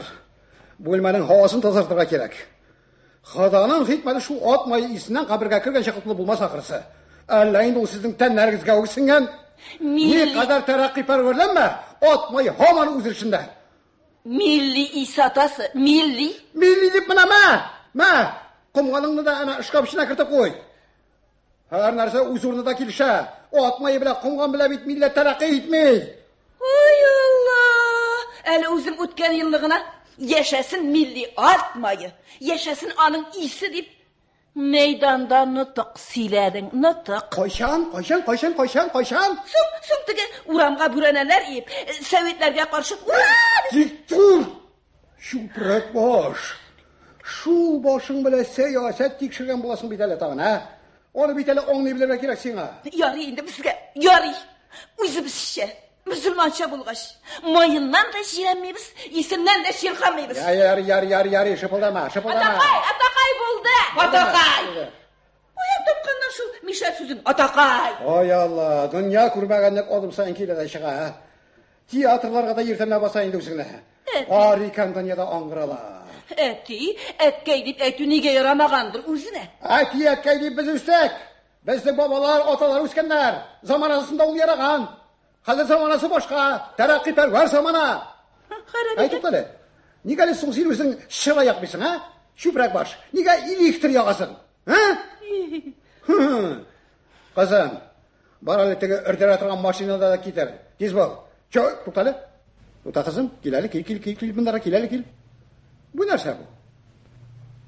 J: Бүлмәнең һавасын тазартырга кирәк. Хаданың хикмәте шул атмай исеннән кабергә кергәнчә кутлы булмас ахырсы. Әллә инде ул сезнең тәннәрегезгә үксенгән. Ни кадәр тәрәккый парварланма, атмай һаман үз эшендә.
K: Милли исатасы, милли
J: дип менә мә. Комганыңны да ана шкаф эченә кертеп куй. Һәр нәрсә үз урынында килешә. Атмай белән комган белән бит милләт тәрәккый итми.
K: Ой Алла! Әле үзем үткән елны гына яшәсен милли атмайы, яшәсен аның исе дип мәйданда нытык сөйләдең, нытык.
J: Кайчан?
K: Соң теге урамга бүрәнәләр иеп, советләргә каршы
J: Тур! Шупрак баш. Шул башың белән сәясәт тикшергән буласың бит әле тагын, а? Аны бит әле аңлый белергә кирәк сиңа.
K: Ярый инде безгә, ярый. Үзебезчә, мөселманча булгач, майыннан да җирәнмибез, исеннән дә чиркамыйбыз.
J: Ярый, шыпылдама.
K: Атакай булды. Атакай. Уят тапканнан шул Мишә сүзен атакай.
J: Ой Алла, дөнья күрмәгәнлек адым сайын килә дә чыга. Театрларга да иртәнлә баса инде үзеңне. Арикан дөньяда аңгырала.
K: Әткәй дип әйтү нигә ярамагандыр үзенә?
J: Әткәй дип без үстек. Безнең бабалар, аталар үскәннәр. Заманасында ул яраган. Хәзер заманасы башка, тәрәккый пәрвәр замана. Әйтеп әле. Нигә әле соң син үзең шыра якмыйсың, а? Шупрак баш. Нигә электр ягасың? Кызым, бар әле теге өрдерә торган машинада да китер. Тиз бул. Туктале. Тута кызым, кил әле, кил монда, кил әле, кил. Бу нәрсә бу?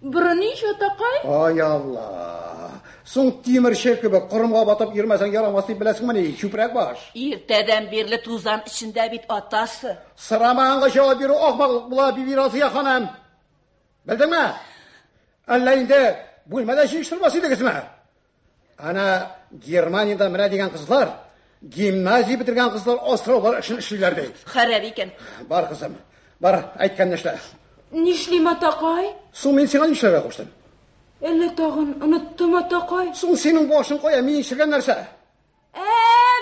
K: Бронич атакай?
J: Ай Алла. Соң тимер шеркебе кырымга батып йөрмәсәң ярамас дип беләсеңме ни? Шупрак баш.
K: Иртәдән бирле тузан эчендә бит атасы.
J: Сорамаганга җавап бирү ахмаклык була, биби Разия ханым. Белдеңме? Әллә инде бүлмәдә җыештырмас идегезме? Ана Германиядә менә дигән кызлар, гимназия битергән кызлар островлар эшен эшлиләр ди.
K: Харап икән.
J: Бар кызым, бар, әйткәнне эшлә.
H: Нишлим атакай?
J: Соң мен сиңа нишләргә куштым?
H: Әллә тагын оныттым атакай.
J: Соң синең башың кая, мин ишергән нәрсә?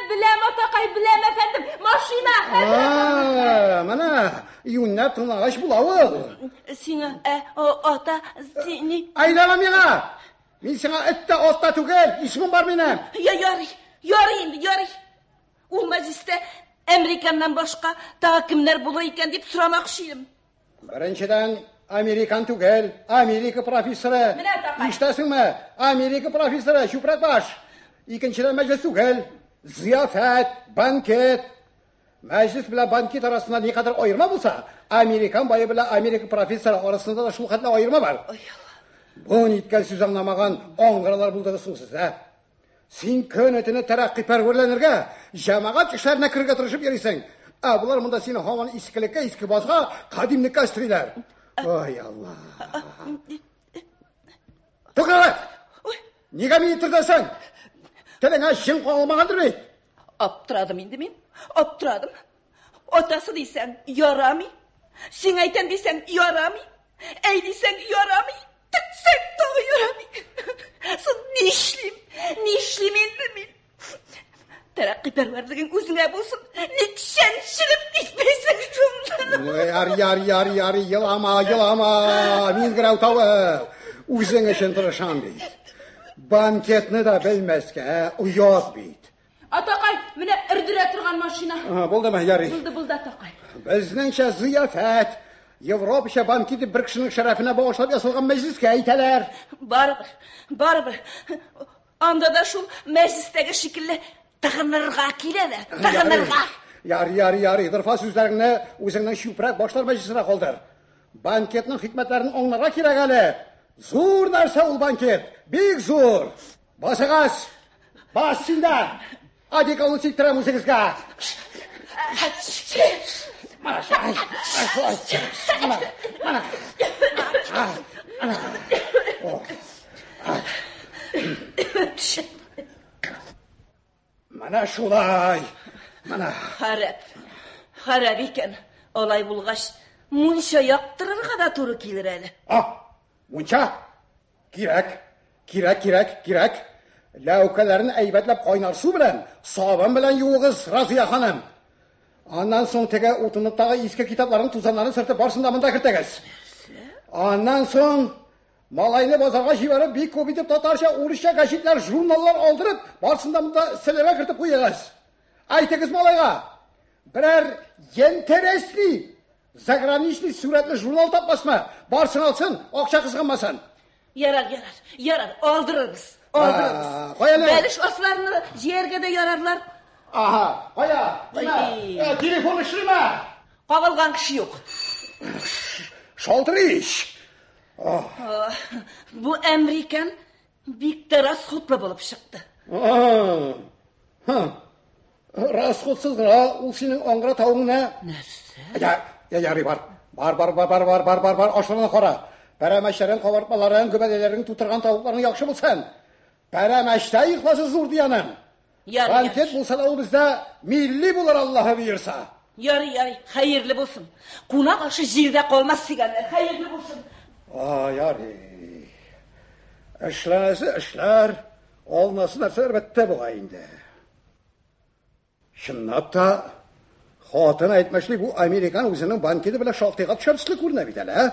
H: Беләм атакай, беләм әфәндем. Машина.
J: Менә юннап тыңлагач була ул.
K: Сиңа ата сине.
J: Айдама миңа. Мин сиңа этте атта түгел, исемем бар минем.
K: Ярый инде, ярый. Ул мәҗлестә Американнан башка тагы кемнәр булыр икән дип сорамакчы идем.
J: Беренчедән Американ түгел, Америка профессоры. Иштәсеңме? Америка профессоры, Шупрак баш. Икенчедән мәҗлес түгел, зияфәт, банкет. Мәҗлес белән банкет арасында ни кадәр аерма булса, Американ бае белән Америка профессоры арасында да шул хәтле аерма бар. Бу ниткән сүз аңламаган аңгыралар булдыгысың сез, ә? Син көнетене тәрәккый пәрвәрләнергә, җәмәгать эшләренә кергә тырышып йөрисең. Булар монда сине һаман искелеккә, иске базга, кадимлеккә өстриләр. Ой Алла. Туктала. Нигә мине иттердең? Телеңә җин калмагандыр бит.
K: Аптырадым инде мин. Аптырадым. Атасы дисәң, ярамый. Син әйтәм дисәң, ярамый. Әй дисәң, ярамый. Тексәк тә ярамый. Соң нишлим инде мин? Тәрәккый пәрвәрлегең үзеңә булсын. Ничәнчелеп итмәйсең шунда.
J: Яр, елама. Мин грау тавы. Үзең өчен тырышам бит. Банкетны да белмәскә, уят бит.
H: Атакай, менә өрдерә торган машина.
J: Булдымы, ярый.
H: Булды атакай.
J: Безнеңчә зияфәт. Европаша банкеты бер кешенең шәрәфенә багышлап ясалган мәҗлескә әйтәләр.
K: Барыбер. Анда да шул мәҗлестәге шикелле тыгынырга киләләр. Тыгынырга.
J: Ярый, дырфа сүзләреңне үзеңнең чүпрәк башлар мәҗлисенә калдыр. Банкетның хикмәтләрен аңларга кирәк әле. Зур нәрсә ул банкет. Бик зур. Басыгыз. Бас синда. Адикалны сиктерәм үзегезгә. Mana шулай. Mana.
K: Харап икән. Алай булгач, мунча яктырырга да туры килер әле.
J: Мунча? Кирәк. Ләүкәләрне әйбәтләп кайнар су белән, сабын белән юыгыз, Разия ханым. Аннан соң теге утынлыктагы иске китапларның тузаннарын сыртып барсын да монда кертегез. Аннан соң малайны базарга җибәреп, бик күп итеп татарча, урысча гәҗитләр, журналлар алдырып, барсын да монда селәгә кертеп куегыз. Әйтегез малайга. Берәр ентересли, заграничный сурәтле журнал тапмасмы? Барсын алсын, акча кызганмасын.
K: Ярар, алдырырбыз. Бәлеш асларны җияргә дә ярарлар.
J: Телефон эшләмә.
K: Кабылган кеше юк.
J: Шалтырыш.
K: Бу Американ бик тә расходлы булып чыкты.
J: Расходсызга ул синең аңгыра тавыңны. Нәрсә? Ярый бар. Бар. Ашларына кара. Пәрәмәчләрен, кабартмаларын, göбәләләрен тутырган тавыкларның яхшы булсын. Пәрәмәчтә ихласы зур дияным. Банкет булса да ул бездә милли булыр, Аллаһы буйырса.
K: Ярый, хәерле булсын. Кунак ашы җирдә калмас дигәннәр. Хәерле булсын.
J: Ярый. Эшләр. Алнасы нәрсәләр бетте бугай инде. Чынлап та хатын әйтмәшлек бу Американ үзенең банкеты белән шактыйга төшәрслек күренә бит әле.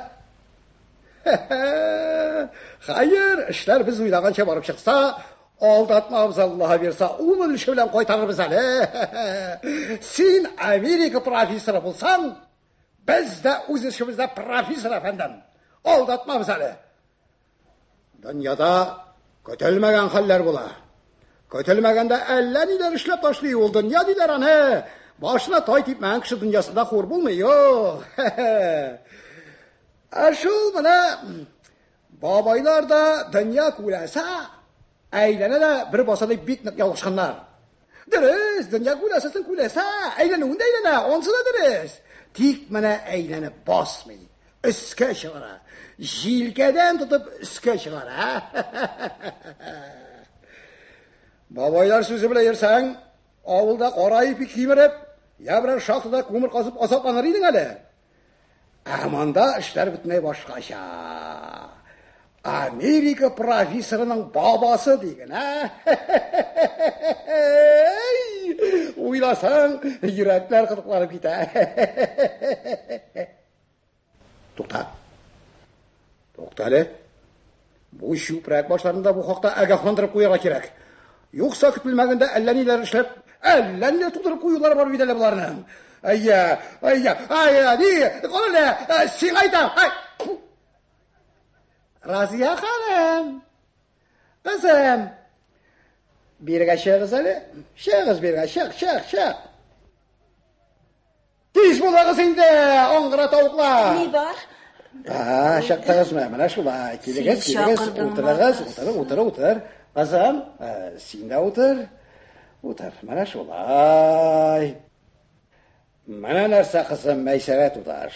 J: Хәер, эшләр без уйлаганча барып чыкса, алдатмабыз, Аллаһы бирсә, ул өлеше белән кайтарырбыз әле. Син Америка профессоры булсаң, без дә үз эшебездә профессор әфәндем. Алдатмабыз әле. Дөньяда көтелмәгән хәлләр була. Көтелмәгәндә әллә ниләр эшләп ташлый ул дөнья диләр аны. Башына тай типмәгән кеше дөньясында хур булмый. Юк. Шул менә бабайлар да дөнья күрәсә, әйләнә дә бер басада бик нык ялгышканнар. Дөрес, дөнья күрәсә, әйләнүендә әйләнә, онсы да дөрес. Тик менә әйләнеп басмый, өскә чыгара. Җилкәдән тотып өскә чыгара. Бабайлар сүзе белән йөрсәң, авылда карайып кимереп, я берәр шахтада күмер казып азапланыр идең әле. Аманда эшләр бетмәй башкача. Америка профессорының бабасы диген, Уйласаң, йөрәкләр кытыкланып китә. Тукта әле. Бу чүпрәк башларында бу хакта агахландырып куярга кирәк. Юкса көтелмәгәндә әллә ниләр эшләп, әллә ниләр тутырып куюлар бар бит әле буларның. Ayya, qolala, sen aytam. Raziya xanım. Qizim. Birga shig'iz ali. Shig'iz birga, shig'. Tez bo'la qizingda, o'ng'ira tovuqlar.
K: Ne bor?
J: Shaqtag'izmi? Mana shulay. Keligiz, o'tir. Qizim, sen o'tir. Mana shulay. Mana narsa qizim Maysara tutar.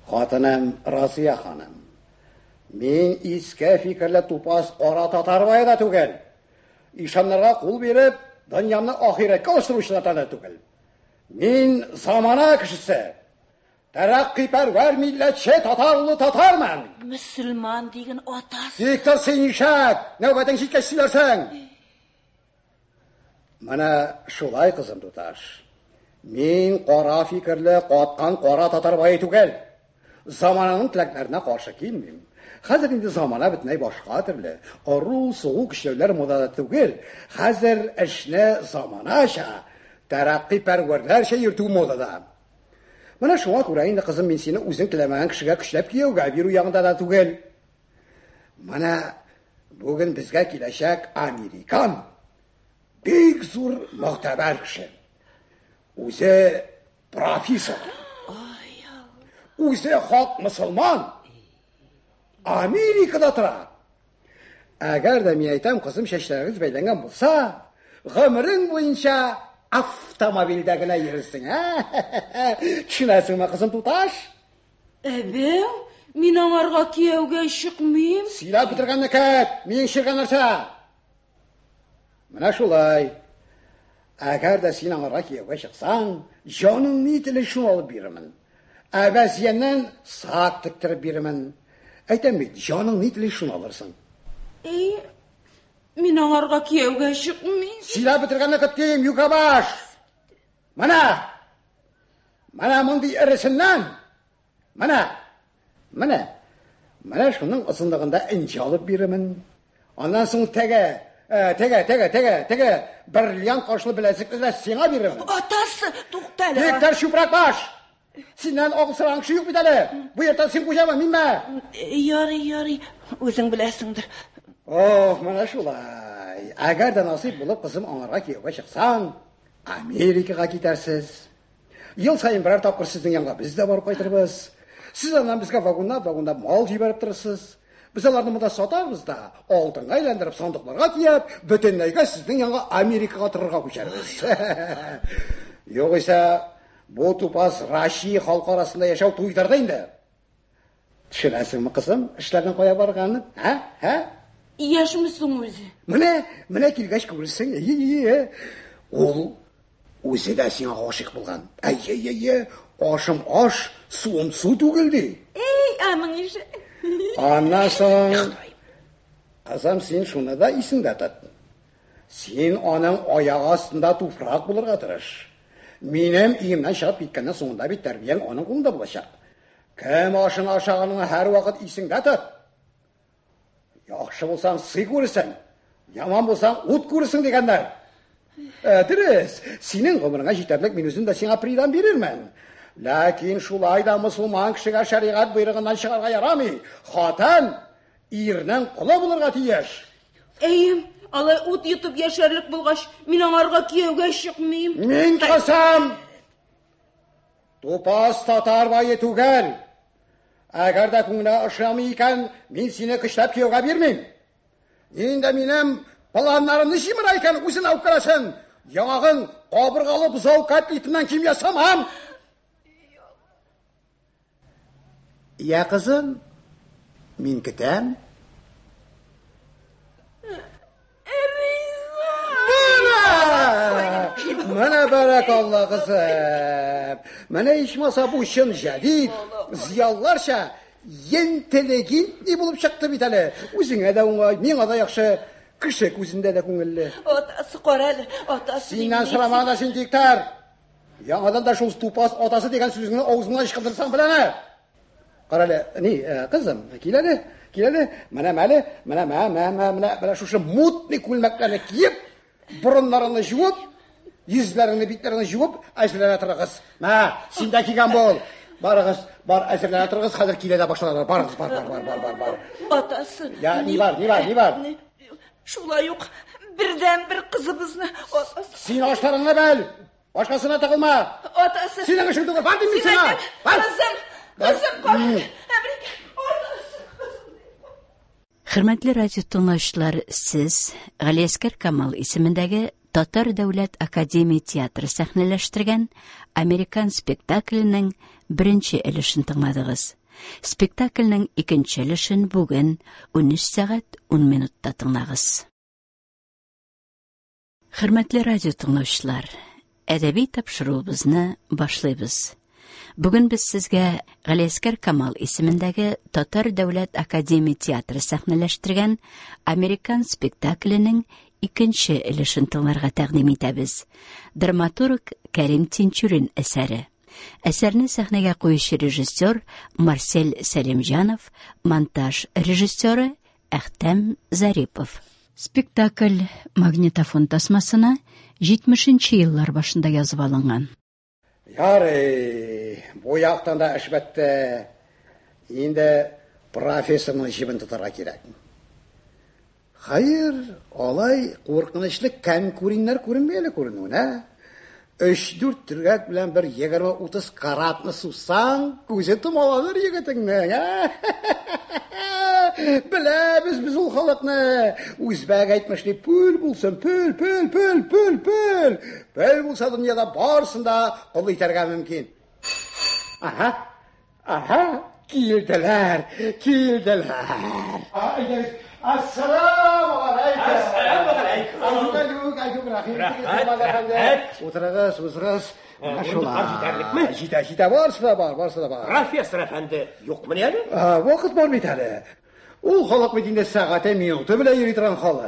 J: Xotinim Raziya xonim. Men iska fikrlar to'pas qora tatarvoyda tugil. Ishonlarga qo'l berib, dunyomni oxiratga o'stiruvchilardan tugil. Men zamona kishisi. Taraqqiyparvar millatchi tatarman.
K: Musulmon degan otasi.
J: Diktor sen ishak, navbating yetkazsizlarsan. Mana shulay qizim tutar. Men qora fikrli, qotqan qora tatarvoy tugil. Zamonaning tilaklarına qarshi kelmayman. Hozir endi zamona bitmay boshqa turli. Orru sovuq ishlar modada tugil. Hozir ishni zamonacha, taraqqiyparvarlarcha yurtuv modada. Mana shunga ko'ra endi qizim men seni o'zing tilamagan kishiga kuchlab kuyovga beru yog'ida da tugil. Mana Бүгін бізге келешек Американ. Бек зор мақтабар кіші. Өзі профессор. Өзі хақ мұсылман. Америкада тұрады. Әгер де мен айтам, қызым шештеріңіз бәйленген болса, ғымырың бойынша автомобильдегіне ерістің. Түсінесің ме, қызым Туташ?
K: Әбе, мен аңарға күйеуге шықмейм.
J: Силап бітіргенді кәт, мен шыққан нәрсе. Мына шулай. Әгер де сен аңарға күйеуге шықсаң, жаның нетілі шын алып берімін. Әбәзиеннен саат тіктіріп берімін. Әйтәмейді, жаның нетілі шын алырсың.
K: Мен аңарға күйеуге шықмейм.
J: Силап бітіргенді кәттейм, юкабаш. Мына мұнды ірісіннен. Мына шының ұзындығында інчі алып берімін. Ондан соң теге бірлиян қошылы біләзікті сеңа берімін.
K: Атасы, тоқтәлі.
J: Бектер шүпірек баш. Сенен оғысыраң шүйік бітәлі. Бұл ертен сен көжемі, мен ме?
K: Яры, өзің біләсіңдір.
J: Мына шулай. Әгер де насип болып қызым аңарға күйеуге шықсаң, Америкаға кетерсіз. Ел сайын бірер тапқыр сіздің янға біз де барып қайтырбыз. Сіз анан бізге вагондап мал жіберіп тұрсыз. Біз оларды мұнда сатарбыз да, алтынға айландырып сандықларға тиеп, бөтеннайға сіздің янға Америкаға тұрырға көшербіз. Йоғыса, бұл тупас Россия халқы арасында яшау туйдардайынды. Түсінесің ме, қызым, ішлерден қоя барғанын?
K: Яшымысың өзі?
J: Міне келгеш көрісің. Ол өзі де сен ғашық болған. Ашым аш, суым су түгілді.
K: Амың еші.
J: Анна соң, қызым, сен шуны да есіңді атады. Сен оның аяқ астында туфрақ болырға тұрыш. Менің үйімнен шығып кеткеннен соңында бет тәрбиең оның қолында болашақ. Кім ашын ашағаныңа әр уақыт есіңді атады. Яқшы болсаң сый көрісің, яман болсаң ұт көрісің дегендер. Дұрыс, сенің ғұмырыңа жетерлік мен өзім де сеңа придан берермін. Ләкин шулайда мұсылман кішіге шариғат бұйрығынан шығарға ярамай. Хатын ирнің құлы болырға тиеш.
K: Алай ұт етіп яшарлық болғаш, мен аңарға күйеуге шықмейм.
J: Мен қасам, топас татар байы түгел. Әгер де күңіне ұшамы екен, мен сені күштеп күйеуге бермейм. Енді менің планларымды жимыр айкен, өзін ауып қарасын. Яғын қабырғалы бұзау кәтлетімнен кем ясамам. Я қызым, мен кетем. Міне бәрәк Алла қызым. Міне ешмаса бұл шын жәдид. Зиялларша интеллигентный болып шықты бітәлі. Өзіңе де оңай, мен ада яқшы, кіші көзінде де көңілі.
K: Отасы қорәлі, отасы.
J: Сенен сұрамағда сен тектар. Яңадан да шол тупас отасы деген сөзіңі аузыңа ешқындырсаң біләні. Қаралы, қызым, келеді. Міне шушы мутный көйлмәкләрні киіп, бұрынларыны жуып, езлеріні, битлеріні жуып, әзірләне тұрғыз. Сен де келген бол. Барығыз, бар, әзірләне тұрғыз, қазір келеді башладар. Барығыз, бар.
K: Атасы.
J: Не бар?
K: Шулай уқ, бірден бір қызыбызны, атасы.
J: Сен аштарыңны бәл, башқасына тығылма.
K: Атасы.
J: Сенің үшін түгіл, бар деймін сена.
K: Қызым, қой.
A: Хөрмәтле радио тыңлаучылар, сез Галиәскәр Камал исемендәге Татар дәүләт академия театры сәхнәләштергән Американ спектакленең беренче өлешен тыңладыгыз. Спектакленең икенче өлешен бүген 13:10 тыңлагыз. Хөрмәтле радио тыңлаучылар, әдәби тапшыруыбызны башлыйбыз. Бүген без сезгә Галиәскәр Камал исемендәге Татар дәүләт академия театры сәхнәләштергән Американ спектакленең икенче өлешен тыңларга тәкъдим итәбез. Драматург Кәрим Тинчурин әсәре. Әсәрне сәхнәгә куючы режиссер Марсель Сәлимҗанов, монтаж режиссеры Әхтәм Зарипов. Спектакль магнитофон тасмасына 70-нче еллар башында язып алынган.
J: Ярый, бу яктан да эш бетте. Инде профессорның җибен тотарга кирәк. Hayır, olay qo'rqinchli konkurinlar ko'rinmaydi ko'rinuvna. 3-4 tirgak bilan bir 20-30 qaratni suvsang, ko'zi tumolar yigitingni. Bilamiz biz u xalqni. O'zbek aytmishli pul bo'lsin, pul. Pul bo'lsa dunyoda borsinda qo'l yetarga mumkin. Aha, keldilar. Assalomu alaykum. O'tirasiz.
I: Yetarlikmi?
J: Jita borsizlar bor.
I: Professor efendi yo'qmi yana?
J: Vaqt bormaydi hali. U xalq bitinda soati minuti bilan yuritiran xalq.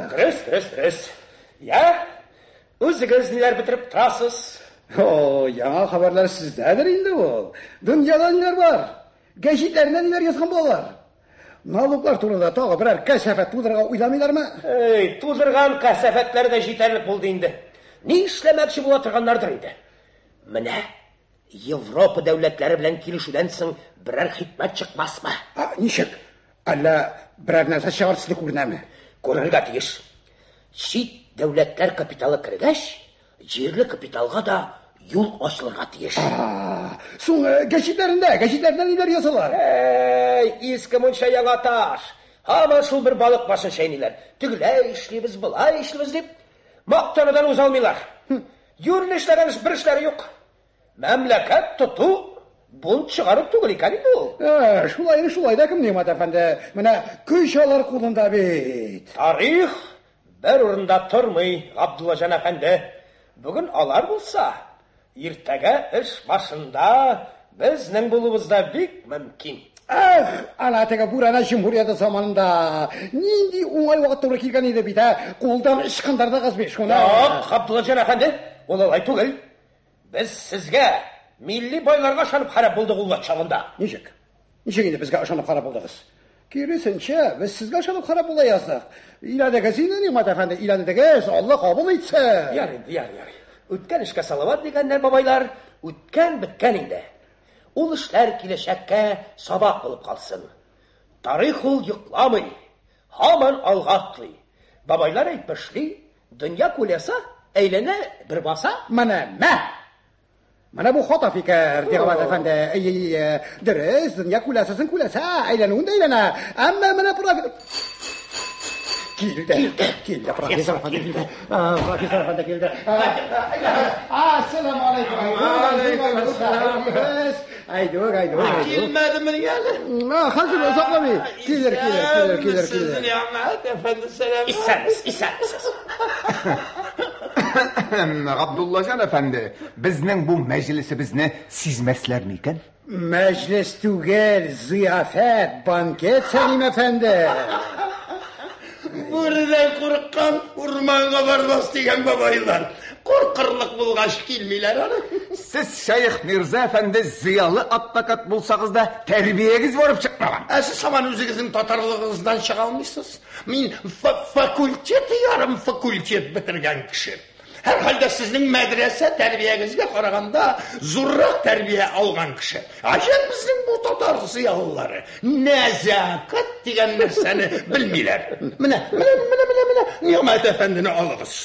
I: Stress. Ya, o'zingiz nelar bitirib turasiz?
J: Yangi xabarlar sizdadir endi u. Dunyoda nelar bor? Gazetlarda nelar yozgan bolalar? Naloglar to'g'risida tog'a biror kasafat to'ldirgan o'ylamaylarmi?
I: To'ldirgan kasafatlar da yetarli bo'ldi endi. Ne ishlamoqchi bo'layotganlardir edi. Mana Yevropa davlatlari bilan kelishuvdan so'ng biror xizmat chiqmasmi?
J: Nishik? Alla biror narsa shiorsiz ko'rinami?
I: Ko'rilga tegish. Chet davlatlar kapitali kirgach, yerli kapitalga da yo'l ochilga tegish.
J: So'ng gazetlardan nelar yozalar?
I: Eski muncha yag'atash. Hamma shu bir baliq boshini shaynilar. Tugilay ishlaymiz, bulay ishlaymiz deb maqtanidan o'z olmaylar. Yurinishlardan bir ishlari yo'q. Mamlakat tutuv bun chiqarib tugul ekan bu.
J: Shulayda kim Ne'mat efendi? Mana ko'shalar qo'linda bit.
I: Tarix bir o'rinda turmay, Abdullajon efendi. Bugun olar bo'lsa, ertaga ish boshida bizning bo'lubizda bek mumkin.
J: Anataga burana Cumhuriyat zamonida nindi o'ng'ay vaqt to'g'ri kelgan edi bita, qo'ldan ish qandarda qazbesh kuni.
I: Yo'q, Abdullajon efendi, o'lay tugul. Biz sizga milliy boylarga ishonib qarab bo'ldik u vaqtda.
J: Nechik endi bizga ishonib qarab bo'ldingiz? Kirisincha biz sizga ishonib qarab bo'layozdik. Iladagi sizning Ne'mat efendi, iladagi Alloh qabul etsin.
I: Yar. O'tgan ishga salovat deganlar boboylar, o'tgan bitgan edi. Ul ishlar kelishakka saboq bo'lib qolsin. Tarix ul yiqlamay, hamon olg'atli. Boboylar aytmishli, dunyo kulasa aylana bir bosa.
J: Mana bu xato fikr, Ne'mat efendi. Diriz, dunyo kulasa, aylana. Ammo mana keldi professor efendi keldi. Assalomu alaykum. Aydur.
I: Kelmadimi yana?
J: Hozir uzoqlamay. Kelar.
I: Sizni Ne'mat efendi salom. Isamiz.
D: Abdullajon efendi, bizning bu majlisimizni sizmaslarmikan?
J: Majlis tugel, ziyofat, banket Salim efendi.
I: Buradan qo'rqqan o'rmonga bormas degan boboylar. Qo'rqirliq bo'lg'ash kelmaylar ana.
D: Siz Shayx Mirza efendi ziyoli advokat bo'lsangiz-da tarbiyangiz borib chiqmagan.
I: Siz hamon o'zingizning totarlig'ingizdan chiqa olmaysiz. Men yarim fakultet bitirgan kishi. Her halde sizning madrasa tarbiyangizga qaraganda zo'rroq tarbiya olgan kishi. Ajab bizning bu totar ziyolilari nazokat degan narsani bilmaylar. Mana Ne'mat efendini oling'iz.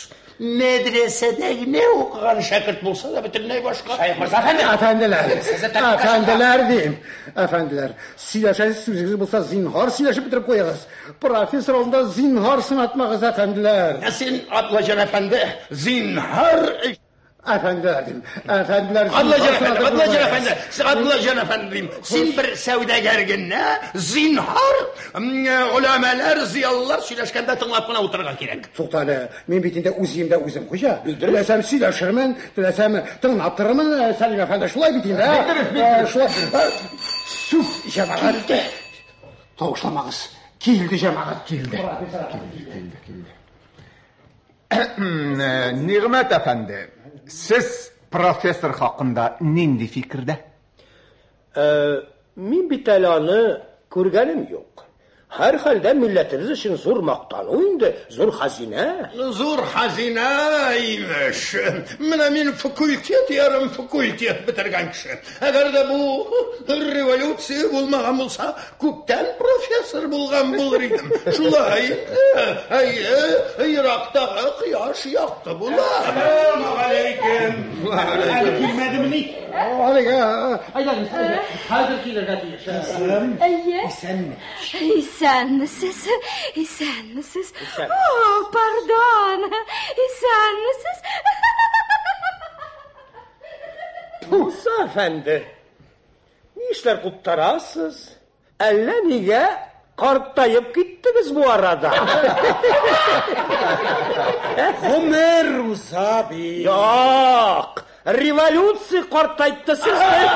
I: Madrasadagi ne o'qigan shagird bo'lsa da butunlay boshqa. Shayx Mirza efendi.
J: Efendiler deyim. Efendiler, siylashasiz so'zingiz bo'lsa zinhor siylashib bitirib qo'yasiz. Professor oldida zinhor sinatmag'iz efendiler.
I: Sen Abdullajon efendi zinhor
J: Efendiler.
I: Abdullajon efendi. Sen bir savdogargina zinhor ulamalar, ziyollar söylashganda tinglab qana o'tirgan kerak.
J: To'xtali, men bitinda o'zim qo'sha. Dilasam siylashirman, dilasam tinglab turaman, Salim efendi, shulay bitinda. Shulay. Suf jamoat. To'xtamag'iz. Keldi jamoat, keldi.
D: Ne'mat efendi, siz professor haqida nindi fikrda?
I: Men bitalani ko'rganim yo'q.
L: Her halde milletiniz için zor maqtaну indi, zor hazine.
I: Zor hazineymiş. Min fakultet, yarım fakultet bitirgen kişi. Eğer de bu revolüsiya bulmagan bolsa, köpten profesör bulgan bulur idim. Şulay, Irak'ta kıyaş yaktı bular.
G: Selamun aleyküm. Girmedi mi?
J: Aydan,
L: Haydır kilerge diyeceğiz.
H: İsenmisiz? Oh, pardon. İsenmisiz?
L: Musa efendi, ne işler kurtarasız? Elle niye kartlayıp gittiniz bu arada?
G: Ömer Musa abi.
L: Yok, revolüsiya kartayttı sizde.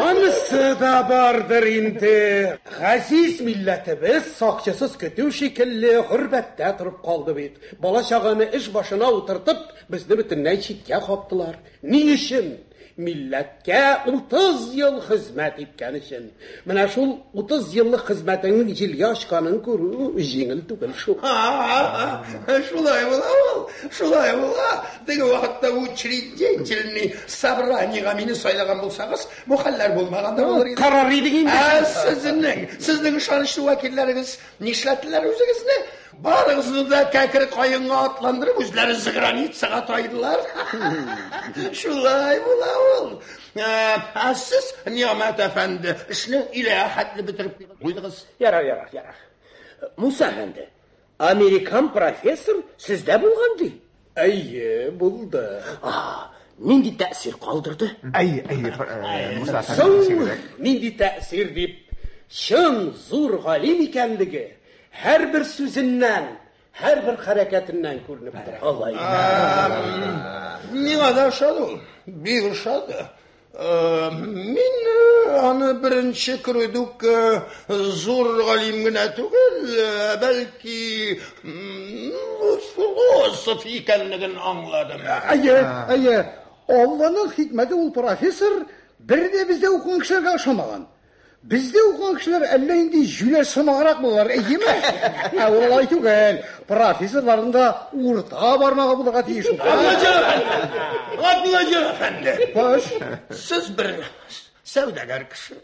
G: Anısı da vardır indi. Aziz milletimiz sakçısız kötü şekilli hürbette durup kaldı bit. Bala şağını iş başına oturtup bizni bütünley çitke kaptılar. Niçin? Milletke 30 yıl hizmet etken için. Mana şul 30 yıllık hizmetinin jilge aşkanın kuru jingil tugul şu.
I: Şulay bula. Degi vaqtda учредительный собраниега meni saylagan bolsagız, bu haller bolmaganda bolur edi.
G: Karar edin.
I: Sizning ishonchli vakillarınız nishlatdilar o'zingizni? Barıg'zni da kakir qoyinga otlandirib, o'zlari zigranitsaga toydilar. Shulay bo'ladi. Siz Niyomat efendi ishni ilahatli bitirib qo'ydingiz.
L: Yarar. Musa efendi, Amerikan profesör sizde bulgandı.
G: Ayy, buldu.
L: Nindi ta'sir kaldırdı?
G: Musa nindi ta'sir deyip, şın zor galim ikenligi her bir sözünden, her bir hareketinden görünüp durur.
L: Vallahi.
I: Ne kadar şadı? Bir şadı. Men onu birinci kırdık zor galimgine tugul, belki filosof ikenligini anladım.
J: Allah'ın hikmeti ol profesör, bir de bizde okuyan kişilerge aşamagan. Bizde okuyan kişiler elle indi jüle sımağırak bulurlar, iyi mi? Olay tugul, profesörlarında urtağa barmağa bulağa deyişim.
I: Adlıca efendi.
J: Baş.
I: Siz bir sevdagar kişi.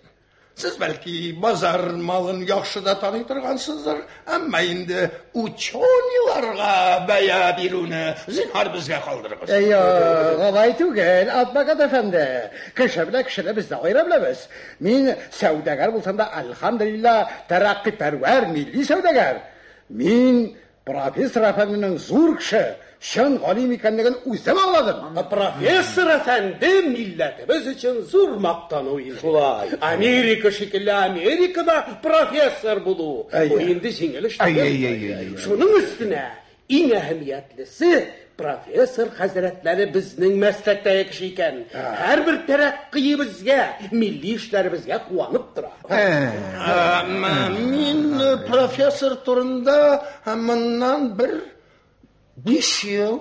I: Siz belki bazar malın yaxşıda tanıytırgansızdır. Ama indi uçonilarga baya biruni zinhar bizge kaldırırız.
J: Olay tugul, Adbakat efendi. Kişi bizde ayıra bilemiz. Min sevdagar bulsam da elhamdülillah terakki perver milli sevdagar. Min profesör efendinin zor kişi. Şan galim ikenligini uzun anladım.
G: Profesör efendi milletimiz için zor maqtaну indi. Amerika şekilli Amerika'da profesör bulu. Bu indi jingil iş. Şunun üstüne en ehemmiyetlisi profesör hazretleri bizning meslektagi kishi ekan. Her bir teraqqiyimizga, milli ishlarimizga quvonib turadi.
I: Men profesör turunda bundan bir 5 yıl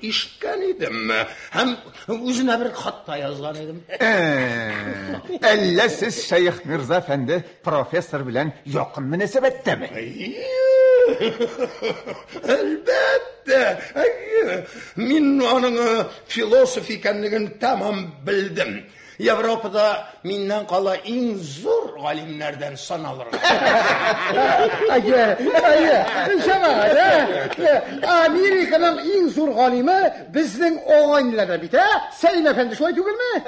I: işitken idim. Hem özüne bir hatta yazgan idim.
M: Elle siz Şeyh Mirza Efendi profesör bilen yakın münasebette mi?
I: Elbette. Men onun filosof ekenligini tamam bildim. Avrupa'da menden kala en zor alimlerden sanılır.
J: Amerika'nın en zor alimi bizning oğaynilarda bit, Sayın Efendi, şolay tugul mi?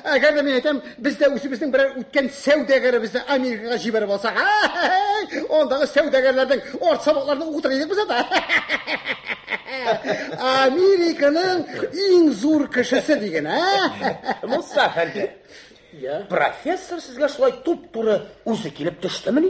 J: Agar da men aytam, bizde o'zimizning bir o'tgan savdogari bizni Amerikaga jiberib olsa, ondagi savdogarlarning ort saboqlarini o'qitiraylik biz da. Amerika'nın en zor kişisi degan, ha?
L: Musa efendi, profesör sizga şulay tup-turi o'zi kelib tushdimi?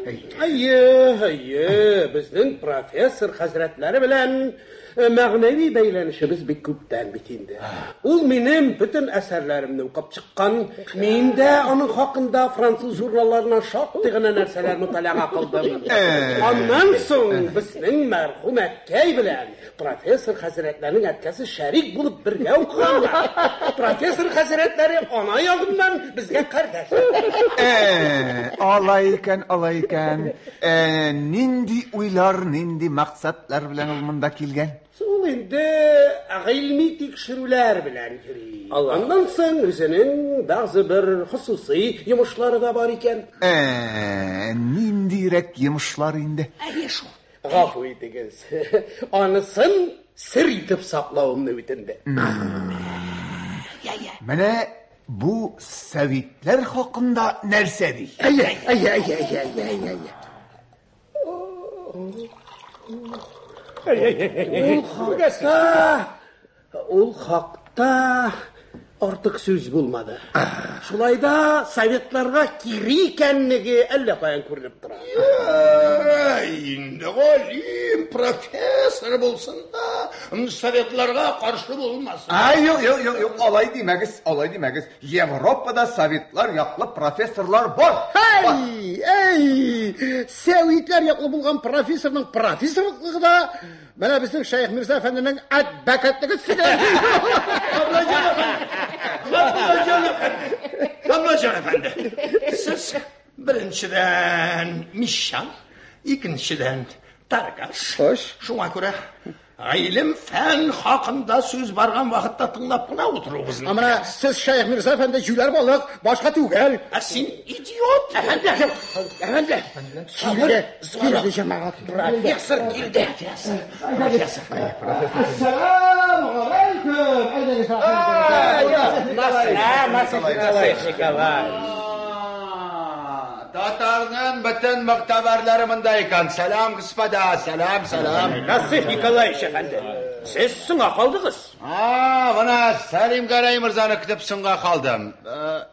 G: Ayy, bizning profesör hazratlari bilan мәгънәви бәйләнешебез бик күптән бит инде. Ул минем бөтен әсәрләремне укып чыккан. Мин дә аның хакында француз журналларынан шактый гына нәрсәләр муталага кылдым. Аннан соң безнең мәрхүм әткәй белән профессор хәзрәтләрнең әткәсе шәрик булып бергә укыганнар. Профессор хәзрәтләре ана ягыннан безгә кардәш.
M: Алай икән. Нинди уйлар, нинди максатлар белән ул монда килгән?
G: Ул инде гыйльми тикшерүләр белән йөри. Аннан соң үзенең бәгъзе бер хусусый йомышлары да бар икән.
M: Ниндирәк йомышлар инде?
G: Гафу итегез. Анысын сер итеп саклауымны үтенде.
M: Менә бу Советлар хакында нәрсә ди?
G: Ул хакта артык сүз булмады. Шулай да Советларга кири икәнлеге әллә каян күренеп тора.
I: Инде галим профессор булсын да, Советларга каршы булмасын.
M: Юк, алай димәгез. Европада Советлар яклы профессорлар бар.
J: Советлар яклы булган профессорның профессорлыгы да менә безнең Шәйх Мирза әфәнденең адвокатлыгы сине.
I: Ablacan efendi, siz birinçiden Mişan, ikinciden Targaş. Şuna göre ilim fen hakkında söz bargan vakitte tınlap buna otururuz.
J: Ama siz Şeyh Mirza Efendi jüler balık, başka tügel.
I: Sen idiot.
J: Efendi. Kildi cemaat.
I: Profesör kildi.
J: Selamun aleyküm.
I: Nasıl? Tatar'ın bütün mukteberleri mındayken selam kısmada, selam.
L: Nasıl Nikolayiş efendi? Siz sınga kaldınız.
I: Bana Selim Garay Mirza'nı kıtıp sınga kaldım.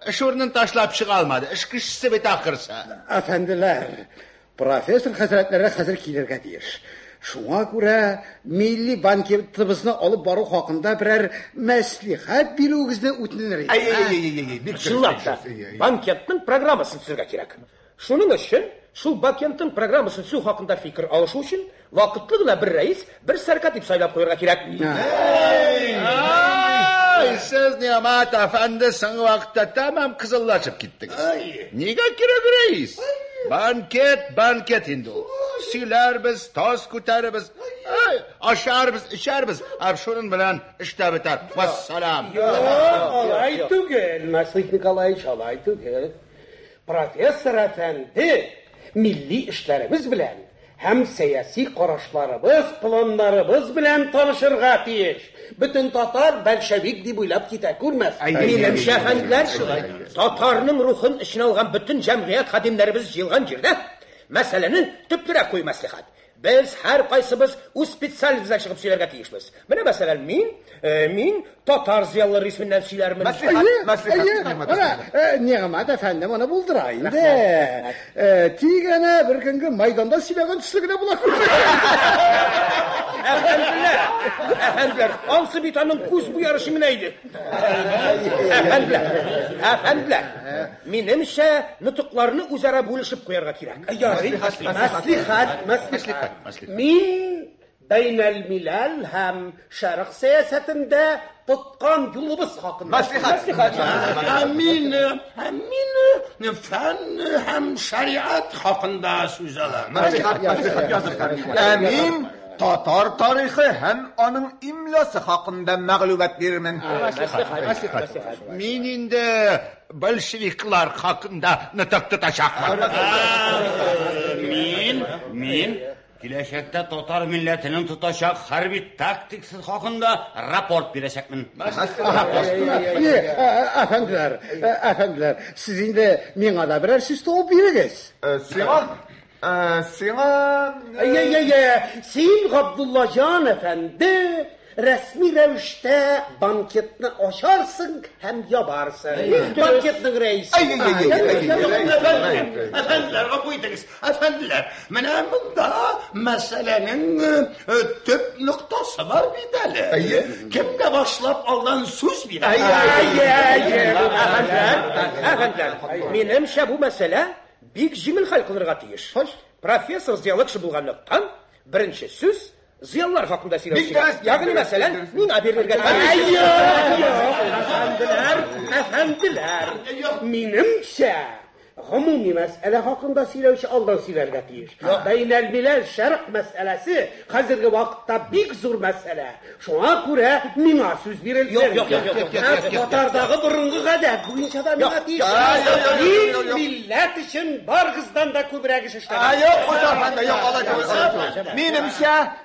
I: İş orunun taşlap çıkalmadı. İş kişisi bir takırsa.
J: Efendiler, Profesör Hazretleri hazır kilirge deyir. Şuna göre milli banketimizni alıp barı hakkında birer meslihat birüğüzde ütinir.
L: Şunlap da, banketin programmasını sürge gerek. Şunun için, şu banketin programmasını sürge hakkında fikir alışı için, vakitliğine bir reis, bir serkat ipsayla koyurga gerek.
I: Siz Niyamat Efendi son vakitte tamam kızıllaşıp gittik. Niye gerek reis? Banket indi o. Siler biz, toz kutarız, aşarız, içeriz. Ab şunun bilen işte biter. Vesselam.
G: Alay tügel, Mesih Nikolayiç alay tügel. Profesör efendi, milli işlerimiz bilen, hem siyasi karışlarımız, planlarımız bilen tanışırga tiyiş. Bütün Tatar Bolşevik deb uylab keta ko'rmas. Menimcha efendiler shulay. Tatarning ruhini ishini olgan bütün jamiyat xodimlarimiz yig'ilgan yerda masalani tubtirab qo'y maslahat. Biz har qaysimiz o'z spesializmimizdan chiqib so'zlarga tegishmiz. Mana masalan men Tatar ziyolilari ismidan so'zlarman.
J: Niyamat efendim onu buldurayın de. Tigene bir günge maydanda silagan tüslüğüne bulak.
L: Efendiler, ansı bitanın kuz bu yarışı neydi? Efendiler, menimcha nutuqlarni o'zaro bo'lishib qo'yarga kerak. Maslahat. Men baynal milal ham sharq siyosatida tutgan yo'limiz haqida.
I: Maslahat. Amin fan ham shariat haqida so'z olar.
M: Maslahat. Amin Tatar tarixi hem onun imlası hakkında mağlubat verirmen.
I: Men indi Bolşeviklar hakkında nutq tutacaqman. Men kelajakda Tatar millatinin tutacaq harbiy taktikasi hakkında raport beracaqman.
J: Efendiler, sizin de mena da birer siz topub berigiz.
G: Sen Abdullacan efendi
L: рәсми рәвештә банкетны ашарсың һәм ябарсың. Банкетның рәисе.
I: Әфәнделәр, гафу итегез. Әфәнделәр, менә монда мәсьәләнең төп ноктасы бар бит әле. Кемгә башлап алдан сүз бирә?
L: Әфәнделәр, минемчә бу мәсьәлә бик җиңел хәл кылырга тиеш. Профессор зыялыкчы булганлыктан, беренче сүз зыяллар хакында сөйләүче. Ягъни мәсәлән, миңа бирергә әфәнделәр, минемчә гомуми мәсьәлә хакында сөйләүче алдан сөйләргә тиеш. Бәйнәл миләл шәрq мәсьәләсе хәзерге вакытта бик зур мәсьәлә. Шуңа күрә миңа сүз бирелсен. Катардагы борынгы гадәт буенча да миңа тиеш. Милләт өчен барыгыздан да күбрәк эш эшләгән.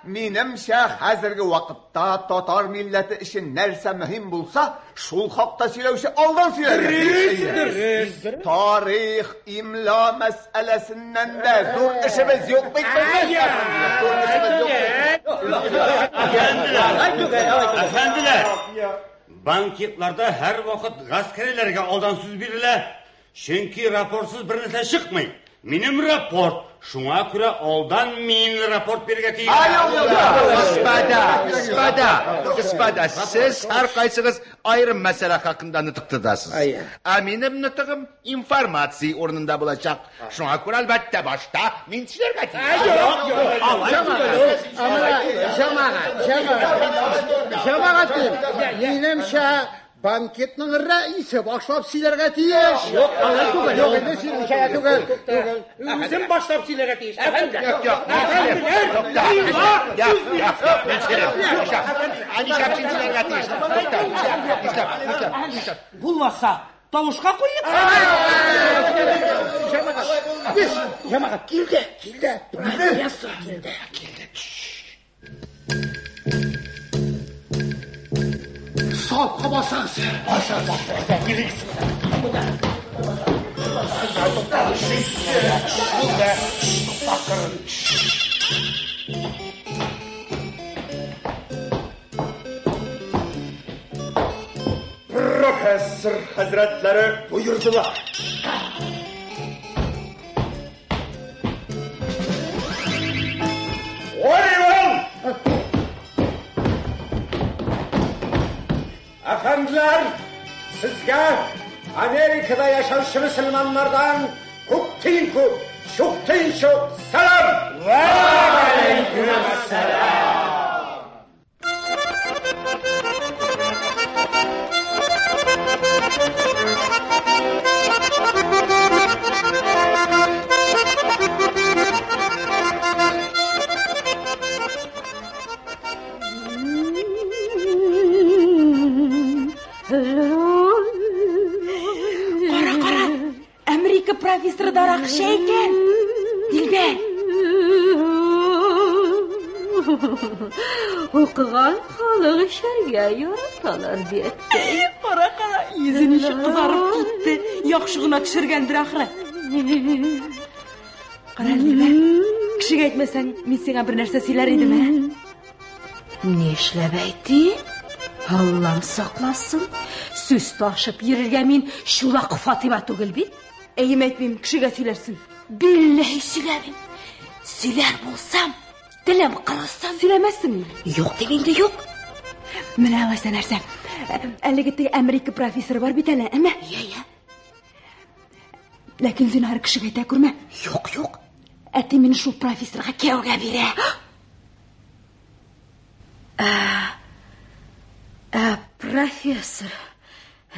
M: Минемчә хәзерге вакытта татар милләте өчен нәрсә мөһим булса, шул хакта сөйләүче алдан сөйләргә. Тарих, имла мәсьәләсеннән дә зур эшебез юк бит.
N: Әфәнделәр, банкетларда һәр вакыт гаскәрләргә алдан сүз бирелә, чөнки рапортсыз бер нәрсә чыкмый. Минем рапорт, шуңа күрә алдан мин рапорт бирергә тиеш.
I: Господа, сез һәр кайсыгыз айрым мәсьәлә хакында нытык тотасыз. Ә минем нытыгым информация урынында булачак. Шуңа күрә әлбәттә башта мин сөйләргә тиеш.
J: Җәмәгать, минемчә банкетның рәисе башлап сөйләргә тиеш.
L: Үзем башлап сөйләргә тиеш. Булмаса, тавышка куеп. Җәмәгать, килде. Профессор килде.
J: Сапка басаңыз.
L: Профессор хәзрәтләре буйырдылар. Әфәнделәр, сезгә Америкада яшәүче мөселманнардан күптән күп, чуктән чук салам. Ва алейкум ассалам.
K: Профессор дарак шәйкән. Дилбәр.
F: Укыган халык эшләргә яраталар дип.
K: Кара, йөзен ишек кызарып китте. Яхшы гына төшергәндер ахры. Кара, Дилбәр. Кешегә әйтмәсәң, мин сиңа бер нәрсә сөйләр идем.
F: Ни эшләп әйтти? Аллам сакласын.
K: Сүз ташып йөрергә мин Шулак Фатыйма түгел бит. Әйем әйтмим, кешегә сөйләрсен.
F: Билләһи сөйләмим. Сөйләр булсам, телем кырылсам
K: сөйләмәссеңме?
F: Юк дигәндә юк.
K: Менә вәсә нәрсә. Әлеге теге Америка профессоры бар бит әле, әмма? Ләкин зинһар кешегә әйтә күрмә.
F: Юк.
K: Әти мине шул профессорга кияүгә бирә.
F: Профессор,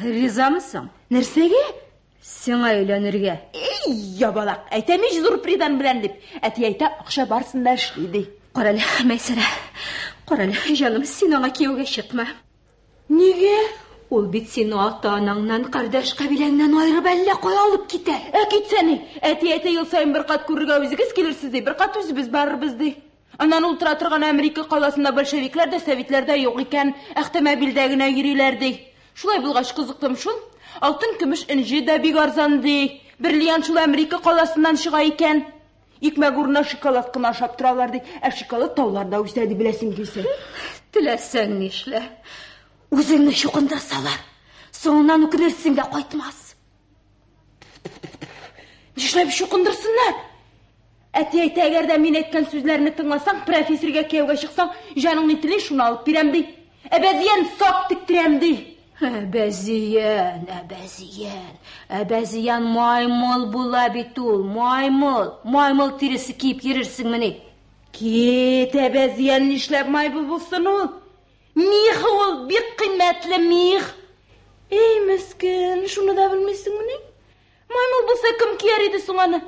F: ризамысың?
K: Нәрсәгә?
F: Сиңа өйләнергә.
K: Ябалак, әйтәмиш зур придан белән дип. Әти әйтә, акча барсында эшли ди.
F: Карале, мәсәлә. Карале, җаным, син аңа кияүгә чыкма.
K: Нигә?
F: Ул бит сине ата-анаңнан, кардәш кабиләңнән аерып әллә кая алып китә.
K: Китсәни, әти әйтә, ел сайын бер кат күрергә үзегез килерсез ди, бер кат үзебез барырбыз ди. Аннан ул тора торган Америка каласында большевиклар да, советлар да юк икән, автомобильдә генә йөриләр ди. Шулай булгач кызыктым шул. Алтын көмеш инҗе дә бик арзан ди. Бриллиант шул Америка каласыннан чыга икән. Икмәк урынына шоколад кына ашап торалар ди. Шоколад тауларда үсә ди, беләсең килсә.
E: Теләсәң нишлә. Үзеңне чукындырсалар, соңыннан үкенерсеңгә кайтмас.
K: Нишләп чукындырсыннар? Әти әйтә, әгәр дә мин әйткән сүзләрне тыңласаң, профессорга кияүгә чыксаң, җаныңны теле шуны алып бирәм ди. Әбәзиян сак тиктирәм ди.
E: Әбәзиян маймыл була бит ул, маймыл тиресе киеп йөрерсеңме?
K: Кит, әбәзиян нишләп маймыл булсын ул? Мих ул, бик кыйммәтле мих. Эй, мескин, шуны да белмисеңме? Маймыл булса кем кияр иде соң аны?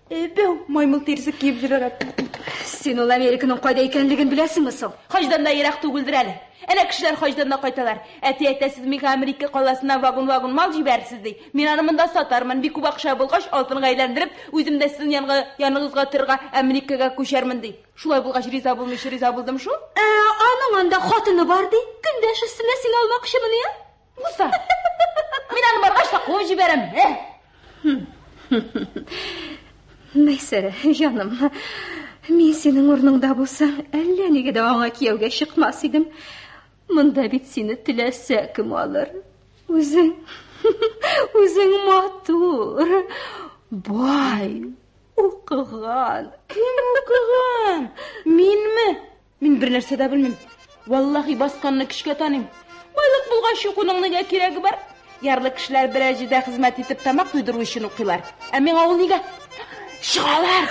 K: Бәу, маймыл тиресе киеп йөрер.
E: Син ул Американың кайда икәнлеген беләсеңме соң?
K: Хаҗдан да ерак түгелдер әле. Әнә кешеләр хаҗдан да кайталар. Әти әйтә, сез миңа Америка каласына вагон мал җибәрсез ди. Мин аны монда сатармын, бик күп акча булгач, алтынга әйләндереп, үзем дә сезнең яныгызга торырга Америкага күчәрмен ди. Шулай булгач, риза булдым шул.
E: Аның анда хатыны бар ди. Көндәш өстенә син алмакчымыни?
K: Буса. Мин аны баргач та куып җибәрәм.
E: Нәйсә, җаным. Мин синең урыныңда булсам, әллә нигә дә аңа кияүгә чыкмас идем. Монда бит сине теләсә кем алыр. Үзең матур, бай, укыган.
K: Кем укыган? Минме? Мин бер нәрсә дә белмим. Валлаһи басканны кешкә таныйм. Байлык булгач укуның нигә кирәге бар? Ярлы кешеләр бер җирдә хезмәт итеп тамак туйдыру өчен укыйлар. Ә миңа ул нигә? Чыгалар!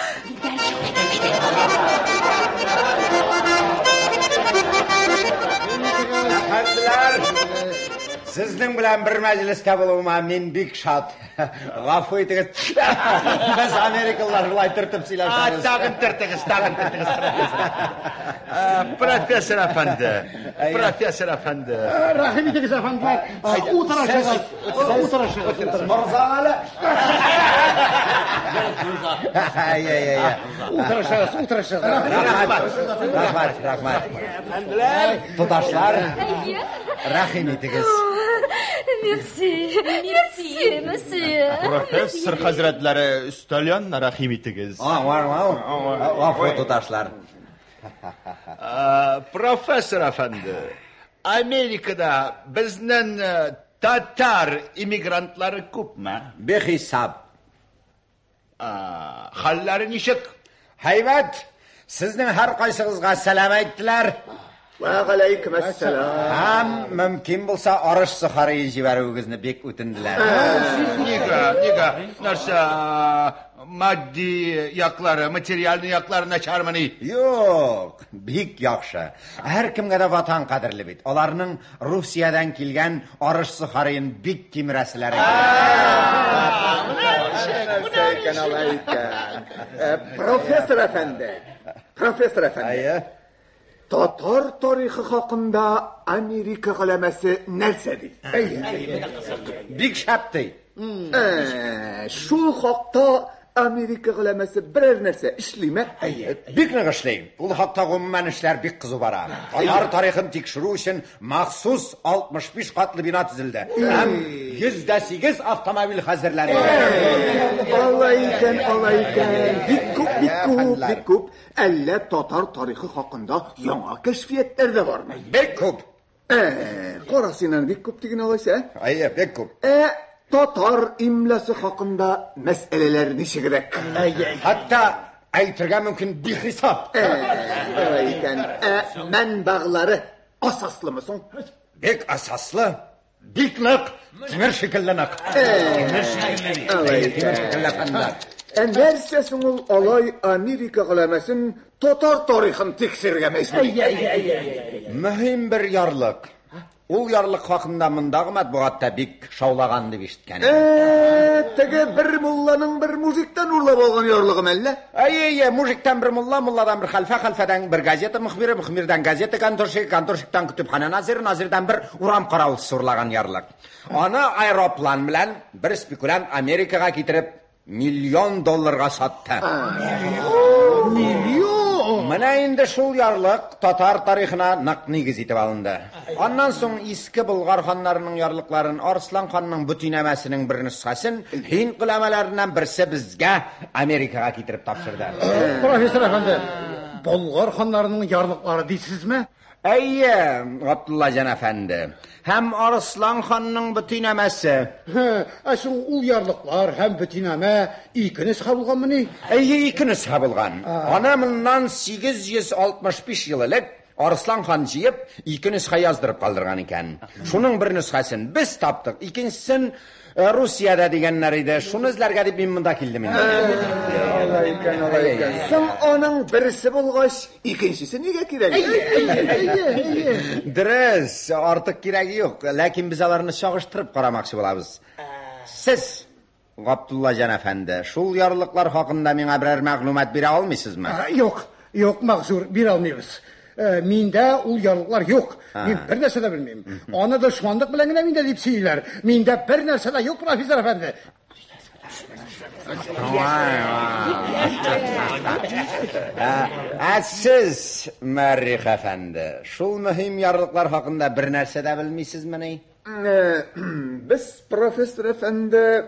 D: Әфәнделәр, сезнең белән бер мәҗлескә булуыма мин бик шат. Гафу итегез. Без америкалылар шулай төртеп сөйләшәбез.
I: Тагын төртегез. Профессор әфәнде.
J: Рәхим итегез, әфәнделәр. Утырышыгыз.
D: Морзалы. Утырышыгыз. Рәхмәт. Әфәнделәр, туташлар. Рәхим итегез.
E: Merci.
B: Профессор хәзрәтләре, өстәл янына рәхим итегез.
D: Гафу туташлар.
I: Профессор әфәнде, Америкада безнең татар иммигрантлары күпме?
D: Бехисап.
I: Хәлләре ничек?
D: Һәйбәт. Сезнең һәр кайсыгызга сәлам әйттеләр.
M: Ва галейкум ассалам.
D: Һәм мөмкин булса арыш сухары җибәрүегезне бик үтенделәр.
I: Нигә? Нәрсә матди яклары, материальный яклары начармыни?
D: Юк, бик яхшы. Һәр кемгә дә ватан кадерле бит. Аларның Русиядан килгән арыш сухарыен бик кимерәселәр.
M: Профессор әфәнде. Татар тарихы хакында Америка галәмәсе нәрсәди?
D: Бик шәпти.
M: Шул хакта Америка галәмәсе берәр нәрсә эшлиме?
D: Бик нык эшли. Ул хакта гомумән эшләр бик кызу бара. Татар тарихын тикшерү өчен махсус 65 катлы бина төзелде. Һәм 108 автомобиль хәзерләнде.
M: Алай икән. Бик күп. Әллә татар тарихы хакында яңа кәшфияттәр дә бармы?
D: Бик күп.
M: Карасыннан бик күп дигән алайса?
D: Бик күп.
M: Татар имласы хакында мәсьәләләр ничегрәк?
D: Хәтта әйтергә мөмкин бихисап.
M: Мәнбәгләре асаслымы соң?
D: Бик асаслы. Бик нык. Тимер шикелле нык.
M: Нәрсә соң ул алай Америка галәмәсен татар тарихын тикшергә мәҗбүр?
D: Мөһим бер ярлык. Ул ярлык хакында мондагы матбугатта бик шаулаган дип ишеткән.
M: Теге бер мулланың бер мужиктан урлап алган ярлыгы мәллә?
D: Мужиктан бер мулла, мулладан бер хәлфә, хәлфәдән бер газета мөхбире, мөхбирдән газета конторщик, конторщиктан күтүбхана назиры, назирдан бер урам каравылчысы урлаган ярлык. Аны аэроплан белән бер спекулянт Америкага китереп $1,000,000 сатты. Менә инде шул ярлык татар тарихына нык нигез итеп алынды. Аннан соң иске Болгар ханнарының ярлыкларын, Арслан ханның бүтинәмәсенең бер нөсхәсен Һинд гыйләмәләреннән берсе безгә Америкага китереп тапшырды.
J: Профессор әфәнде, Болгар ханнарының ярлыклары дисезме?
D: Әйе, Абдуллажан әфәнде. Һәм Арыслан ханның бөтинәмәсе.
J: Әшің ул ярлыклар һәм бөтинәмә икенес хабылганмыни?
D: Әйе, икенес хабылган. Ана моннан 865 ел элек Арыслан хан җыеп, икенес яздырып калдырган икән. Шуның бер нөсхәсен без таптык, икенчесен Русияда дигәннәр иде. Шуны эзләргә дип мин монда килдем инде.
M: Соң аның берсе булгач, икенчесе нигә кирәк?
D: Дөрес, артык кирәге юк, ләкин без аларны чагыштырып карамакчы булабыз. Сез, Габдуллажан әфәнде, шул ярлыклар хакында миңа берәр мәгълүмат бирә алмыйсызмы?
J: Юк, Махзур, бирә алмыйбыз. Миндә ул ярлыклар юк. Мин бер нәрсә дә белмим. Аны да шуандык белән генә миндә дип сөйләр. Миндә бер нәрсә дә юк, профессор әфәнде.
D: Сез, Мәррих әфәнде, шул мөһим ярлыклар хакында бер нәрсә дә белмисезмени?
M: Без, профессор әфәнде,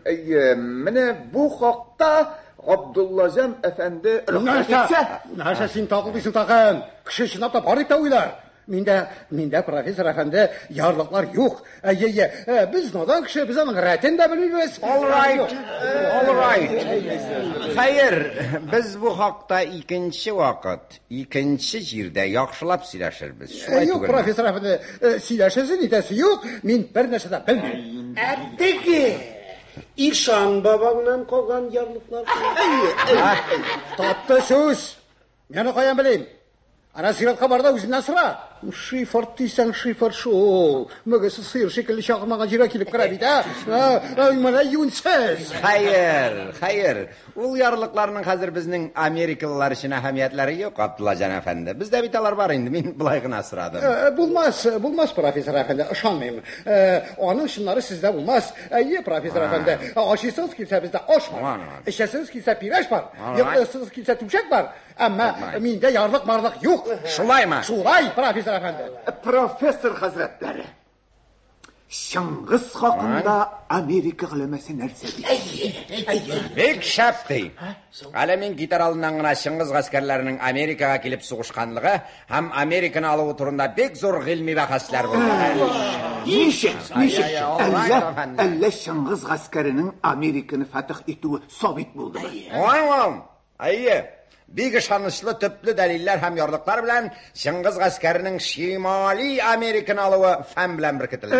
M: менә бу хакта Абдуллажан әфәнде
J: Нәрсә син тагылдыйсың тагын? Кеше чынлап та бар дип тә уйлар. Миндә профессор әфәнде ярлыклар юк. Без надан кеше, без аның рәтен дә белмибез.
D: All right. Хәер, без бу хакта икенче вакыт, икенче җирдә яхшылап сөйләшербез.
J: Юк, профессор әфәнде, сөйләшәсе нидәсе юк. Мин бер нәрсә дә белмим.
L: İşan babamdan kalgan yarlıklar.
J: Tatlı söz. Meni koyan bileyim. Ana siratqa barda o'zingdan so'ra. Shifort desang shifort shu. Magasi sir shekilli chaqirmagan jira kelib qaraydi-da. Mana yunsiz.
D: Xayr. Ул ярлыкларның хәзер безнең америкалылар өчен әһәмиятләре юк, Абдуллажан әфәнде. Бездә бит алар бар инде. Мин булай гына сорадым.
J: Булмас, профессор әфәнде, ышанмыйм. Аның шуннары сездә булмас. Профессор әфәнде, ашыйсыз килсә бездә аш бар. Эчәсез килсә пирәж бар. Йоклысыз килсә түшәк бар. Әмма миндә ярлык юк.
D: Шулаймы?
J: Шулай, профессор әфәнде.
M: Профессор хәзрәтләре. Шыңгыз хакында Америка гыйлемәсе нәрсә ди?
D: Бик шәпти. Әле мин китар алдыннан гына Шыңгыз гаскәрләренең Америкага килеп сугышканлыгы һәм Американы алу турында бик зур гыйльми бәхәсләр булды.
M: Ничек? Әллә Шыңгыз гаскәренең Американы фатих итүе сабит булдымы?
D: Әйе. Бик ышанычлы төпле дәлилләр һәм ярлыклар белән Шыңгыз гаскәренең Шимали Американы алуы фән белән беркетелде.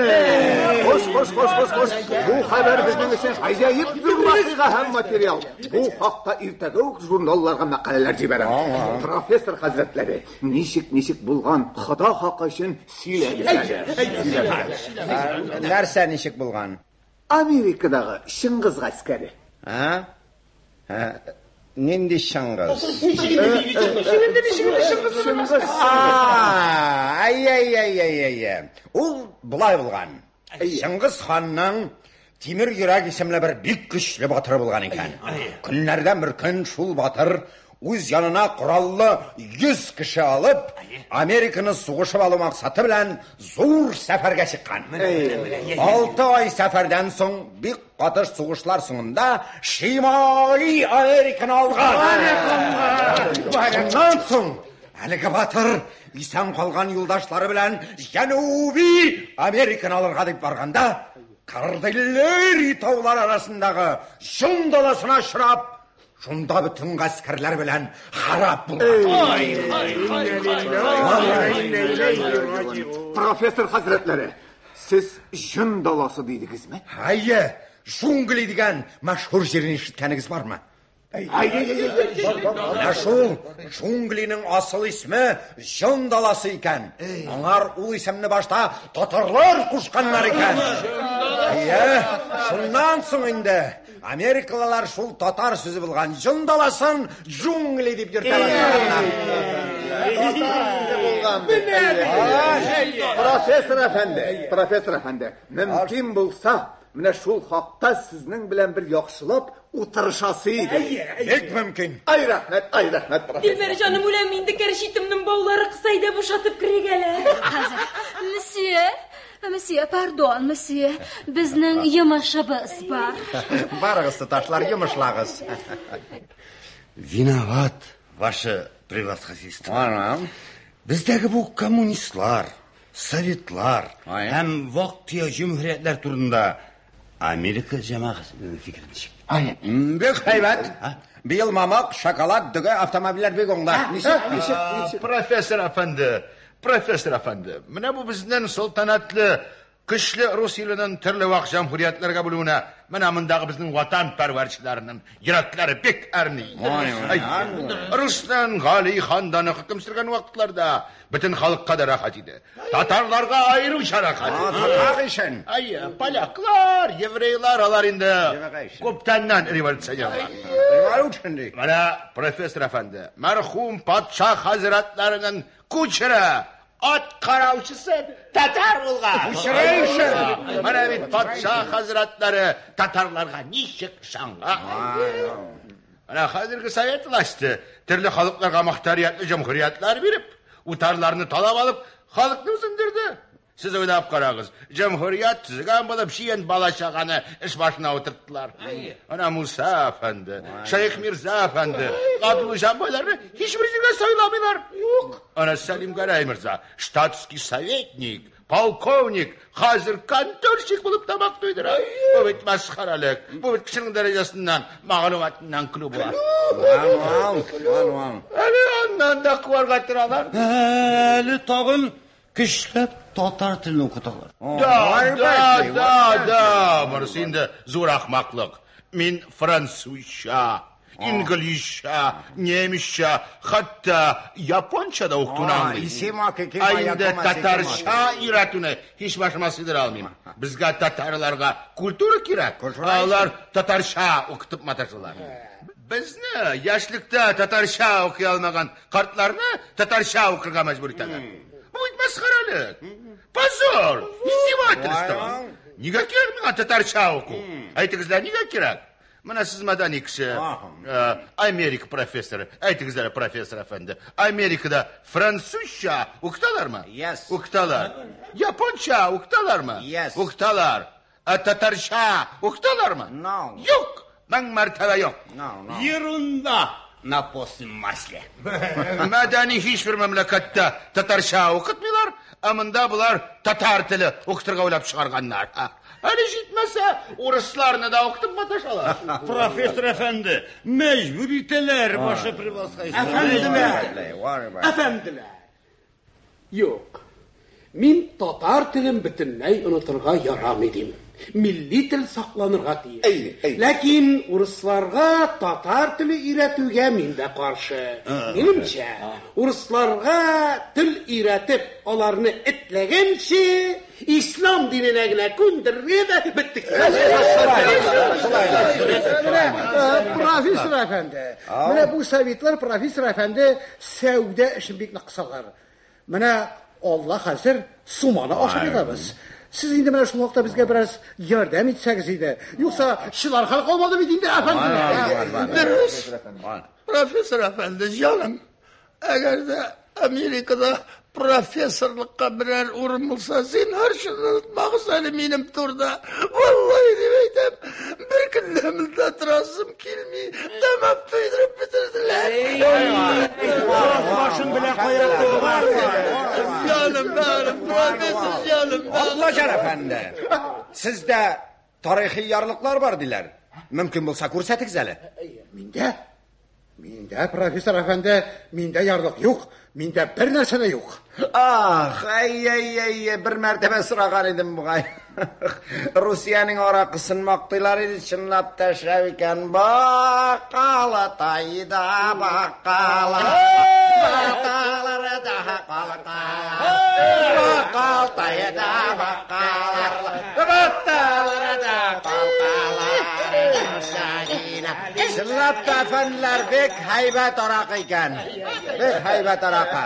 M: Хош. Бу хәбәр безнең өчен гаҗәеп бер вакыйга һәм материал. Бу хакта иртәгә үк журналларга мәкаләләр җибәрәм. Профессор хәзрәтләре, ничек булган Хода хакы өчен сөйләгез.
D: Нәрсә ничек булган?
M: Америкадагы Шыңгыз гаскәре.
D: Нинди Шыңгыз? Ул булай булган. Шыңгыз ханның Тимер йөрәк исемле бер бик көчле батыры булган икән. Көннәрдән бер көн шул батыр үз янына кораллы 100 кеше алып, Американы сугышып алу максаты белән зур сәфәргә чыккан. 6 ай сәфәрдән соң бик катыш сугышлар соңында Шимали Американы алган. Шуннан соң әлеге батыр исән калган юлдашлары белән Җануби Американы алырга дип барганда, Кардиллери таулар арасындагы Шун даласына очрап, шунда бүтән гаскәрләр белән харап булган.
M: Профессор хәзрәтләре, сез Шун даласы дидегезме?
D: Әйе, Джунгли дигән мәшһүр җирне ишеткәнегез бармы? Шул Джунглиның асыл исме Шун даласы икән. Аңар ул исемне башта татарлар кушканнар икән. Шуннан соң инде Америкалылар шул татар сүзе булган Шун даласын Джунгли дип йөртә башлаганнар.
M: Профессор әфәнде, мөмкин булса, менә шул хакта сезнең белән бер яхшылап утырышасы иде.
D: Бик мөмкин.
M: Ай рәхмәт.
H: Дилбәр җаным, үләм инде кәршитемнең баулары кысайда бушатып кирегәләр. Monsieur, pardon, monsieur. Безнең йомышыбыз бар.
D: Барыгыз, ташлар, йомышлагыз.
N: Виноват, ваше превосходительство. Bizdagi bu kommunistlar, sovetlar ham vaqtiya cumhuriyatlar turunda Amerika jamoasining fikri nechik?
D: Bek haybat. Bir yıl mamak, şokolad, düge, avtomobillar bek onlar.
I: Professor efendi, mana bu bizden sultanatlı, kışlı Rus ilining turli vaqt jamhuriyatlarga bo'luvini mana bundagi bizning vatanparvarchilarning yuraklari bek arniydi. Ruslan G'ali xondoni hukm surgan vaqtlarda butun xalqqa da rahat edi. Tatarlarga ayiruvchi rahat. Polyaklar, yevreylar alar endi ko'ptandan revolyutsiyaga. Mana professor efendi, marhum podshoh hazratlarining ko'chira ot qarovchisi tatar bo'lgan. Mana bu podshoh hazratlari tatarlarga nechik ishongan. Mana hozirgi sovetlashdi, turli xalqlarga muxtoriyatli jamhuriyatlar berib, utarlarni talab olib, xalqni o'zindirdi. Siz o'ylab qarag'iz, jamhuriyat tuzgan bo'lib, shiyin bola-chaqani ish boshiga o'tirtdilar. Ana Musa efendi, Shayx Mirza efendi, Qadlujan bo'ylarni hech bir yerga saylamaylar. Yo'q. Ana Salim Garay Mirza, shtatskiy sovetnik, polkovnik, hozir kontorchik bo'lib tamoq to'ydirar. Bu masxaralik. Bu kishining darajasidan, ma'lumotdan kulib bo'ladi. Ali ondan da quvvatiralar.
N: Ali tog'in kishlab tatar tilini o'qitadilar.
I: Da, burası endi zo'r ahmoqlik. Men fransuzcha, inglizcha, nemischa, hatto yaponchada o'qituvni anglayman. Endi tatarcha iratuni hech boshimga sig'dira olmayman. Bizga tatarlarga kultura kerak. Ular tatarcha o'qitib matashalar. Bizni yoshlikda tatarcha o'qiy olmagan qartlarni tatarcha o'qirga majbur etadi. Bu masxaralik. Позор! Издевательство! Nega kerak menga tatarcha o'qu? Aytingizlar, nega kerak? Mana siz madaniy kishi, Amerika professori. Aytingizlar, professor efendi, Amerikada fransuzcha o'qitalarmi?
D: Yes.
I: O'qitalar. Yaponcha o'qitalarmi?
D: Yes.
I: O'qitalar. Tatarcha o'qitalarmi?
D: No.
I: Yo'q. Ming martaba yo'q.
D: No.
N: Yerunda na postim masle.
I: Madaniy hech bir mamlakatda tatarcha o'qitmaylar, amanda bular tatar tili o'qitirga o'ylab chiqarganlar. Hali yetmasa, o'rislarni da o'qitib matashalar.
N: Professor efendi, mecbur iteler boshqa privozga.
L: Efendiler. Yo'q. Men tatar tilim butunlay unutirga yaramadim. Milliy til saqlanirga tiyil. Lekin ruslarga tatar tili o'rgatuvga menda qarshi. Menimcha, ruslarga til o'rgatib, ularni itlagancha islom dinine ko'ndirganda bitdik.
J: Professor efendi, mana bu sovetlar professor efendi savdo ishini bekla qilsalar. Mana Allah hazır sumana aşırıdabız. Siz indi mana şu vaqtda bizga biraz yordam etsangiz edi. Yo'qsa shular xalq olmadi mı endi efendim?
I: Professor efendi, canım. Eğer de Amerika'da professorlukka birer o'rin bo'lsa, sen har shuni unutmag'san menim turda. Vallahi deydim, bir kunda millat rasim kelmey, damab to'ydirib bitirdilar.
L: Boshim bilan qo'yapti.
I: Canım benim, professor canım.
D: Allah efendi. Sizde tarihi yarlıklar var diler. Mümkün bulsa ko'rsatingiz hali.
J: Mende professor efendi, mende yarlık yok. Mende bir narsa da yok.
D: Bir mertebe so'ragan edim bug'ay. Rusiyaning oraqisini maqtaylar edi, chinlab tashlab ekan. Baqala tayda baqala. Baqalarida baqala. Baqal tayda baqala. Baqalarida baqala. Chinlab tafanlar bek haybat oraq ekan. Bek haybat oraqa.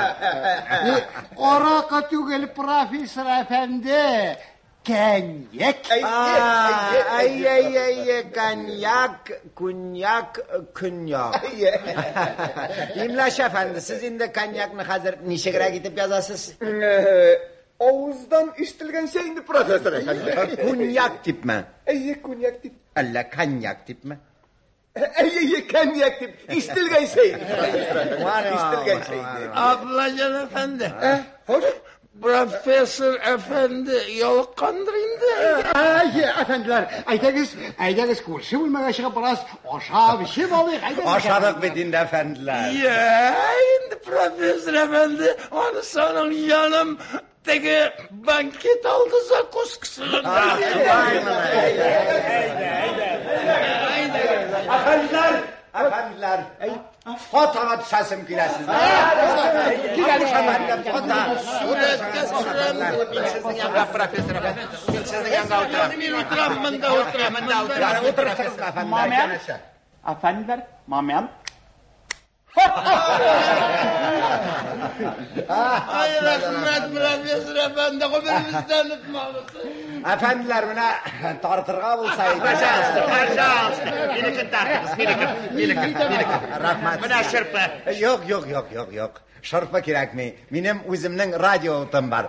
J: Oraqa tugul professor efendi. Konyak.
D: Konyak. Imlash efendi, siz endi konyakni hozir nechagaroq etib yozasiz?
J: Ovuzdan istilgan şeyindi professor efendi.
D: Konyak tipmi?
J: Konyak tip.
D: Alla konyak tipmi?
M: Konyak deb istilgaysaydin. Istilgaysaydin.
I: Ablacan efendi. Profesör efendi yoluqqandır indi.
J: Efendiler, aytagız kursi bulmaga chiqib biroz oshab ishib olaylik.
D: Aşadık bitin efendiler.
I: Ya, indi profesör efendi, onu senin yanım teki banket aldı zakoskısını.
D: Efendiler. Fotoğraf sesim kiləsiz. Gidelim efendim.
I: Suretke sürem. Sizin yanına profesör efendi. Sizin yanına oturam.
D: Oturursunuz efendiler.
O: Efendiler, mamam.
I: Ay rahmet profesör efendi. Ömrümüzden tutmamızı.
D: Efendiler buna tartırga bulsaydı.
I: Paşa. Minikin tartırız. Minikin.
D: Rahmet.
I: Buna şırpı.
D: Yok. Şırpı kerak mi? Benim özümün radyo otum var.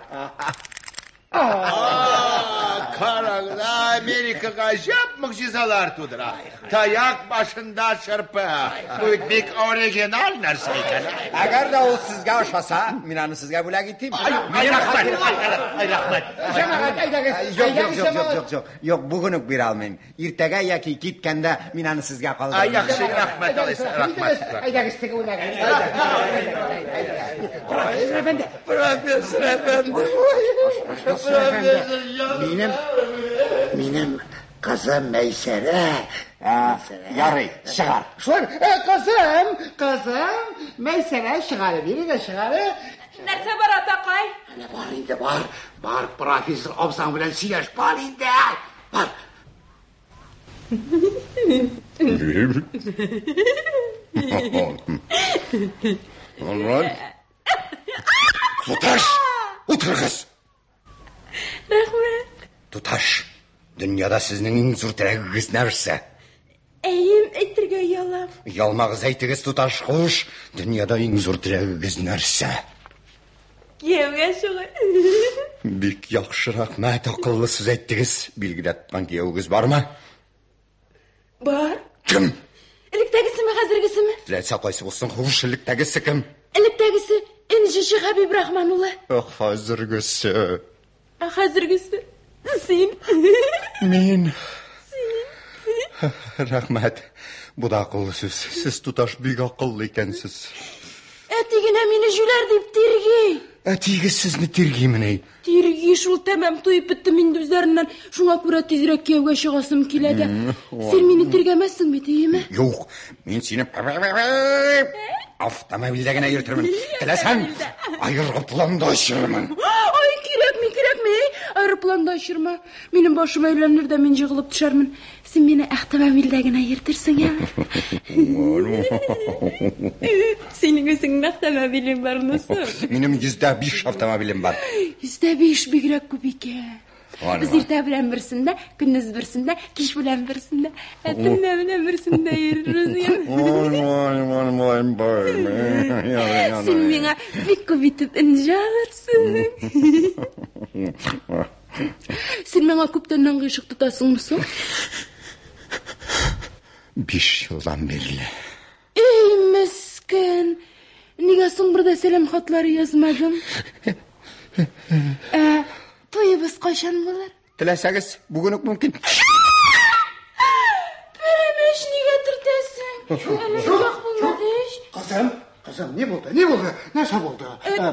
I: Karagda Amerika gajap mucizeler tudur. Tayak başında şırpı. Bu bir orijinal narsa ekan.
D: Agar da o sizga oshasa, men ani sizga bo'la ketdim.
I: Ay rahmat.
D: Yo'q, bugunuk bera olmayman. Ertaga yoki ketganda men ani sizga qoldirdim.
I: Ay yaxshi, rahmat olaysiz, rahmat. Profesör efendi.
J: Benim kızım Meysere.
D: Yarıy, çıkar.
J: Şur, kızım Meysere çıkarı, biri de çıkarı.
K: Нәрсе бар атақай?
J: Бар indi, бар profesör abzan bilen siyaş, бар indi, бар.
D: Tutaş, otur kız.
H: Rahmet.
D: Tutaş, dünyada sizning eng zo'r tiragingiz narsa?
H: Eyim ayttirgan yalam.
D: Yalmag'iz aytigiz, Tutaş qush, dunyoda eng zo'r tiragingiz narsa?
H: Kuyovga shug'ul.
D: Bek yaxshi, rahmat, aqlli siz aytdingiz. Belgilatgan kuyovingiz bormi?
H: Bor.
D: Kim?
H: Ilikdagisimi, hozirgisimi?
D: Tilasa qaysi bo'lsin, xurshillikdagisi kim?
H: Ilikdagisi Injishi Habib Rahmanulla.
D: Hozirgisi.
H: Hozirgisi sen.
D: Men. Rahmat. Bu da aqllisiz. Siz Tutash bek aqlli ekansiz.
H: Atigina meni jular deb tergay.
D: Atigiz sizni tergaymi?
H: Tergay shul tamam to'yib bitdi menda üzerinden. Shunga ko'ra tezroq kuyovga chiqasim keladi. Sen meni tergamassanmi, deymi?
D: Yo'q, men seni avtomobildagina yurtirman. Tilasan, aeroplanda uçurman.
H: Ay, kerakmi? Aeroplanda uçurma. Mening boshim aylanirda men yig'ilib tusharman. Sen meni avtomobildagina yurtirsan ya. Sening o'zingning avtomobiling bormi?
D: Mening 105 avtomobilim bor.
H: 105 begrek ko'p ekan. Biz erta bilan birsinde, kunduz birsinde, kech bilan birsinde, tunda bilan birsinde yuramiz. Sen menga bek ko'p etib injaversin. Sen menga ko'pdan g'ishiq tutasingmi?
D: 5 yildan beri.
H: Ey miskin. Nega so'ng birda salom xotlari yozmadim? To'yimiz qachon bo'lar?
D: Tilasangiz, bugunuk mumkin.
H: Beramish nega turtasan? Shunaqa bo'lmadish.
J: Qizim, ne bo'ldi? Narsa bo'ldi?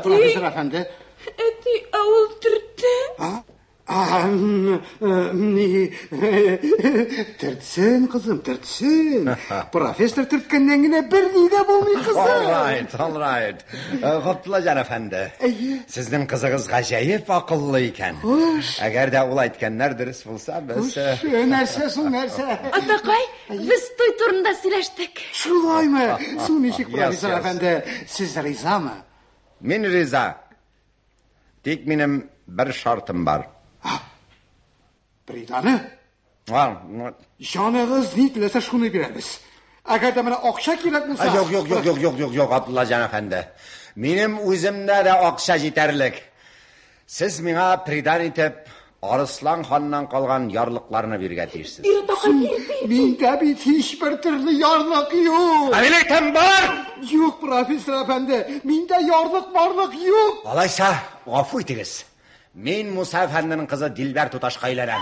J: Profesor efendi.
H: Eti avul turtdi.
J: Tirtsin qizim, tirtsin. Profesor tirtgandan gina bir nida bo'lmay qizim.
D: All right. Xo'plar efendi. Sizning qizigingiz g'ajoyib aqlli ekan. Agarda u aytganlar durust bo'lsa, biz
J: narsa.
H: Ataqay, biz to'y turida silashdik.
J: Shundoqmi? Sunishik profesor efendi, siz rizami?
D: Men riza. Tek mening bir shartim bor.
J: Bridani? Ishonig'iz nitlasa shuni beramiz. Agarda mana oqsha kerak bo'lsa.
D: Yo'q, Abdullajon efendi. Mening o'zimda da oqsha yetarlik. Siz menga pridan etib Арыслан ханнан калган ярлыкларны биргә тиешсез.
J: Миндә бит һичбер төрле ярлык юк.
D: Әйтәм бар.
J: Юк, профессор әфәнде, миндә ярлык юк.
D: Алайса, гафу итегез. Мин Муса әфәнденең кызы Дилбәр туташка әйләнәм.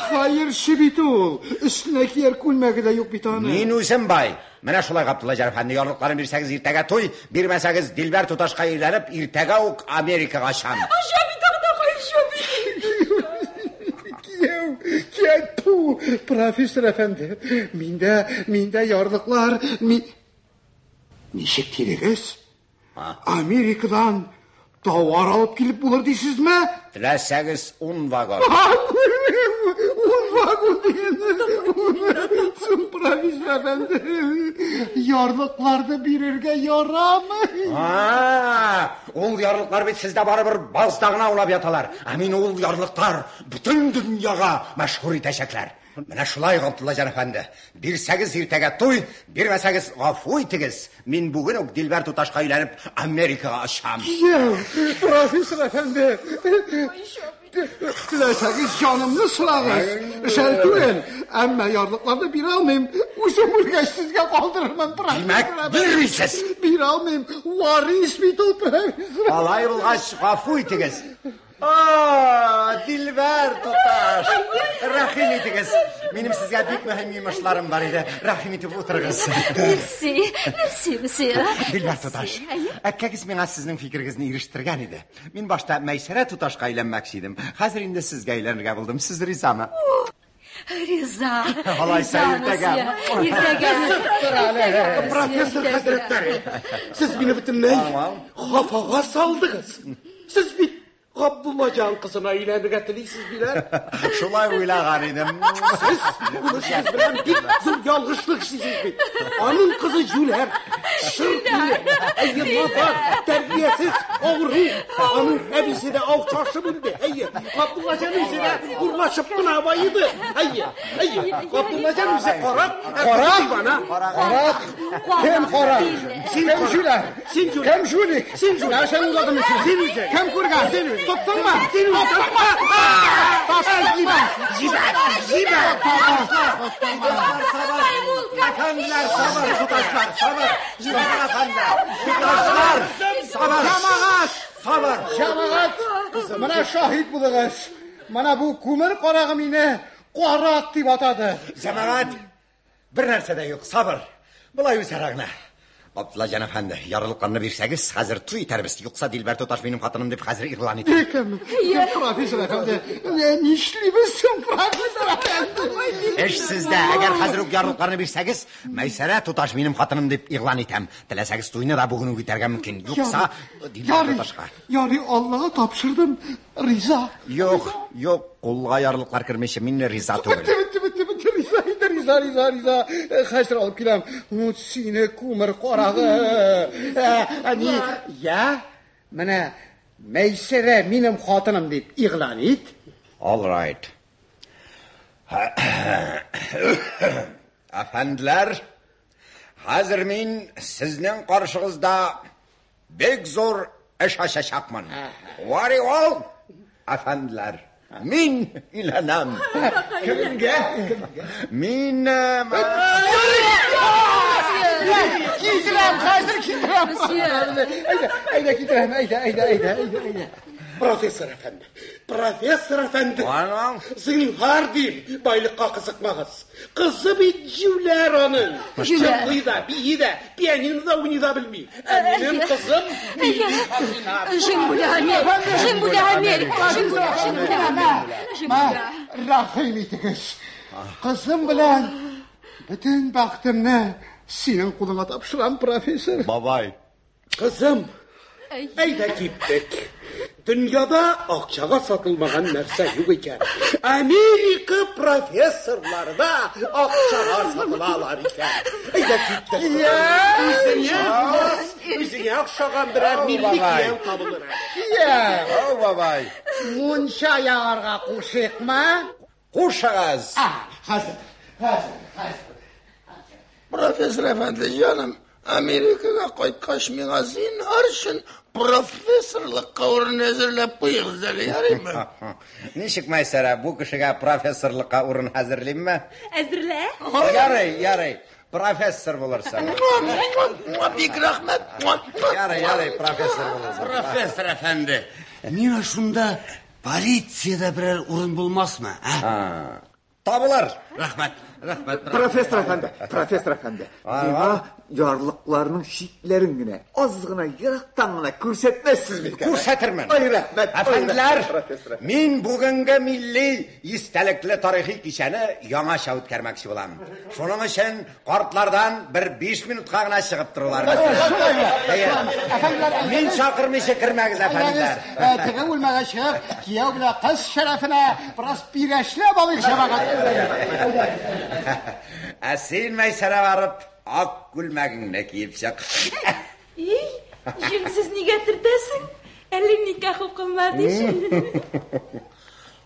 J: Хәерче бит ул. Өстенә кияр күлмәге дә юк бит аны.
D: Мин үзем бай. Менә шулай Габдулла җан әфәнде ярлыкларын бирсәгез иртәгә туй, бирмәсәгез Дилбәр туташка әйләнеп иртәгә үк Америкага ашам.
J: Профессор әфәнде, миндә ярлыклар, ничек тирегез? Америкадан товар алып килеп булыр дисезме?
D: Теләсәгез 10 вагон.
J: 10 вагон дигәнне. Профессор әфәнде, ярлыкларны бирергә ярамый.
D: Ул ярлыклар бит сездә барыбер базда гына улап яталар. Мин ул ярлыклар бүтән дөньяга мәшһүр итәчәкләр. Менә шулай Габдулла җан әфәнде. Бирсәгез иртәгә туй, бирмәсәгез гафу итегез. Мин бүген үк Дилбәр туташка әйләнеп Америкага ашам.
J: Профессор әфәнде. Теләсәгез җанымны сылагыз. Шәл түгел, әмма ярлыкларны бирә алмыйм. Үзем үлгәч сезгә калдырырмын, профессор.
D: Димәк, бирмисез.
J: Бирә алмыйм. Варис бит ул, профессор.
D: Алай булгач, гафу итегез. Дилбәр туташ. Рәхим итегез. Минем сезгә бик мөһим йомышларым бар иде. Рәхим итеп утырыгыз.
A: Мерси.
D: Дилбәр туташ. Әкәгез миңа сезнең фикерегезне ирештергән иде. Мин башта Мәйсәрә туташка әйләнмәкче идем. Хәзер инде сезгә әйләнергә булдым. Сез ризамы?
A: Риза.
D: Алайса иртәгә.
L: Профессор хәзрәтләре, сез мине бөтенләй хафага салдыгыз. Сез бит Габдулла җан кызына әйләнергә телисез диләр.
D: Шулай уйлаган идем.
L: Сез белән бик зур ялгышлык эшлисез бит. Аның кызы Җүләр. Надан, тәрбиясез, авыру. Аның әбисе дә авчашы булды. Габдулла җан үзе дә урлашып кына байыды. Габдулла җан үзе карап.
J: Кем карап? Кем Җүләр? Кем Җүлик? Син Җүләр, син уйладыңмы? Син үзе. Кем күргән? Тоттыңмы? Җәмәгать, менә шаһид булыгыз. Менә бу күмер карагы мине карак дип атады.
D: Җәмәгать, бер нәрсә дә юк, сабыр. Булай үзәрәгенә. Габдулла җан әфәнде, ярлыкларны бирсәгез, хәзер туй итәрбез. Юкса Дилбәр туташ минем хатыным дип хәзер игълан итә.
J: Профессор әфәнде, нишлибез соң, профессор әфәнде?
D: Эш сездә, әгәр хәзер үк ярлыкларны бирсәгез, Мәйсәрә туташ минем хатыным дип игълан итәм. Теләсәгез туйны да бүген үк итәргә мөмкин. Юкса Дилбәр туташка.
J: Ярый, Аллага тапшырдым. Риза.
D: Юк, кулга ярлыклар кермичә мин риза түгел.
J: Риза. Хәзер алып киләм. Сине күмер карагы. Менә Мәйсәрә минем хатыным дип игълан ит.
D: All right. Әфәнделәр, хәзер мин сезнең каршыгызда бик зур эш ачачакмын. Вари ул, әфәнделәр. Мин иланам. Кемгә? Мин
J: Китерәм. Әйдә.
L: Профессор әфәнде. Зинһар дип, байлыкка кызыкмагыз. Кызы бит Җүләр аның. Җырлый да, бии да, пианино да уйный да белми. Минем кызым
J: Рәхим итегез. Кызым белән бөтен бәхтемне синең кулыңа тапшырам, профессор.
D: Бабай.
L: Кызым, әйдә киттек. Дөньяда акчага сатылмаган нәрсә юк икән. Америка профессорларда акчага сатылалар икән. Әйдә киттек. Үзеңә акчаган берәр милли кияү табылыр.
D: Бабай.
J: Мунча ягарга кушыкмы?
D: Кушыгыз.
J: Хәзер.
I: Профессор әфәнде, җаным, Америкаға қайткаш миңа зинһар өчен профессорлыкка урын әзерләп куйыгыз әле, ярыймы?
D: Ничек Мәйсәрә, бу кешегә профессорлыкка урын хәзерлимме?
H: Әзерлә?
D: Ярый. Профессор булырсың.
I: Бик рәхмәт.
D: Ярый, профессор булырсың.
N: Профессор әфәнде, миңа шунда полицияда берәр урын булмасмы?
D: Табылыр.
N: Рәхмәт.
M: Профессор әфәнде. Миңа ярлыкларның шикләрен генә, аз гына ерактан гына күрсәтмәссез микән?
D: Күрсәтермен.
M: Ай, рәхмәт.
D: Әфәнделәр, мин бүгенге милли истәлекле тарихи кичәне яңаша үткәрмәкче булам. Шуның өчен картлардан бер 5 минутка гына чыгып торулар. Мин чакырмыйча кирмәгез, әфәнделәр.
J: Теге үлмәгә чыгып, кияү белән кыз шәрәфенә бераз пирешләп алыйк шәбәгать.
D: Син Мәйсәрә барып, ак күлмәгеңне киеп чык.
H: Җиңсез нигә төртәсең? Әле никах укылмады ишен.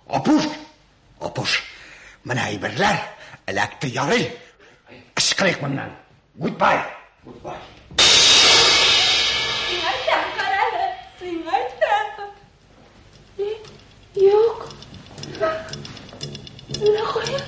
D: Апуш, менә әйберләр эләкте, ярый. Ышкырыйк моннан. Goodbye.
H: Сиңайтам каралы, сиңайтам. Юк. Менә кая?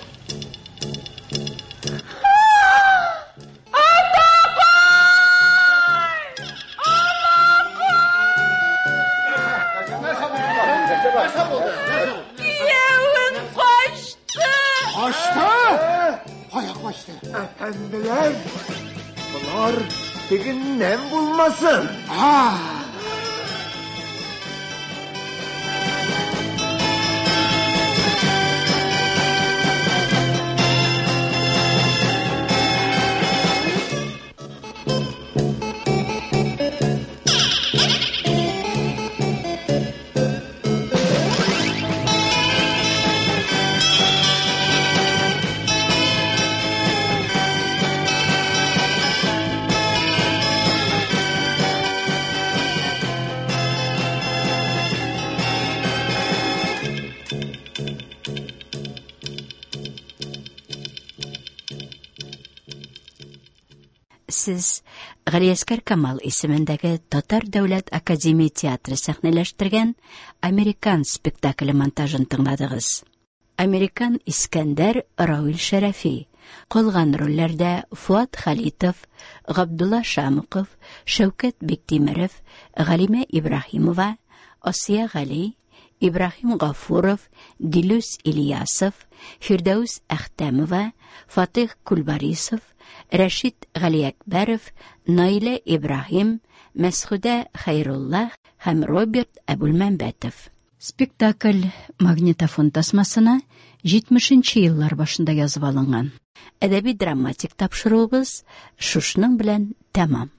H: Kiyevim kaçtı.
J: Kaçtı? Kaya kaçtı?
M: Efendiler, bunlar teginden bulmasın.
E: Сез Галиәскәр Камал исемендәге Татар дәүләт академия театры сәхнәләштергән Американ спектакле монтажын тыңладыгыз. Американ Искәндәр, Рауил Шәрәфи. Калган рольләрдә Фуат Халитов, Габдулла Шамыков, Шәүкәт Бектимеров, Галимә Ибраһимова, Асия Гали, Ибраһим Гафуров, Дилүс Ильясов, Фирдәүс Әхтәмова, Фатих Кулбарисов, Рәшид Галиәкбәров, Наилә Ибраһим, Мәсхүдә Хәйрулла һәм Роберт Әбүлмәмбәтов. Спектакль магнитофон тасмасына 70-нче еллар башында язып алынган. Әдәби-драматик тапшыруыбыз шушның белән тәмам.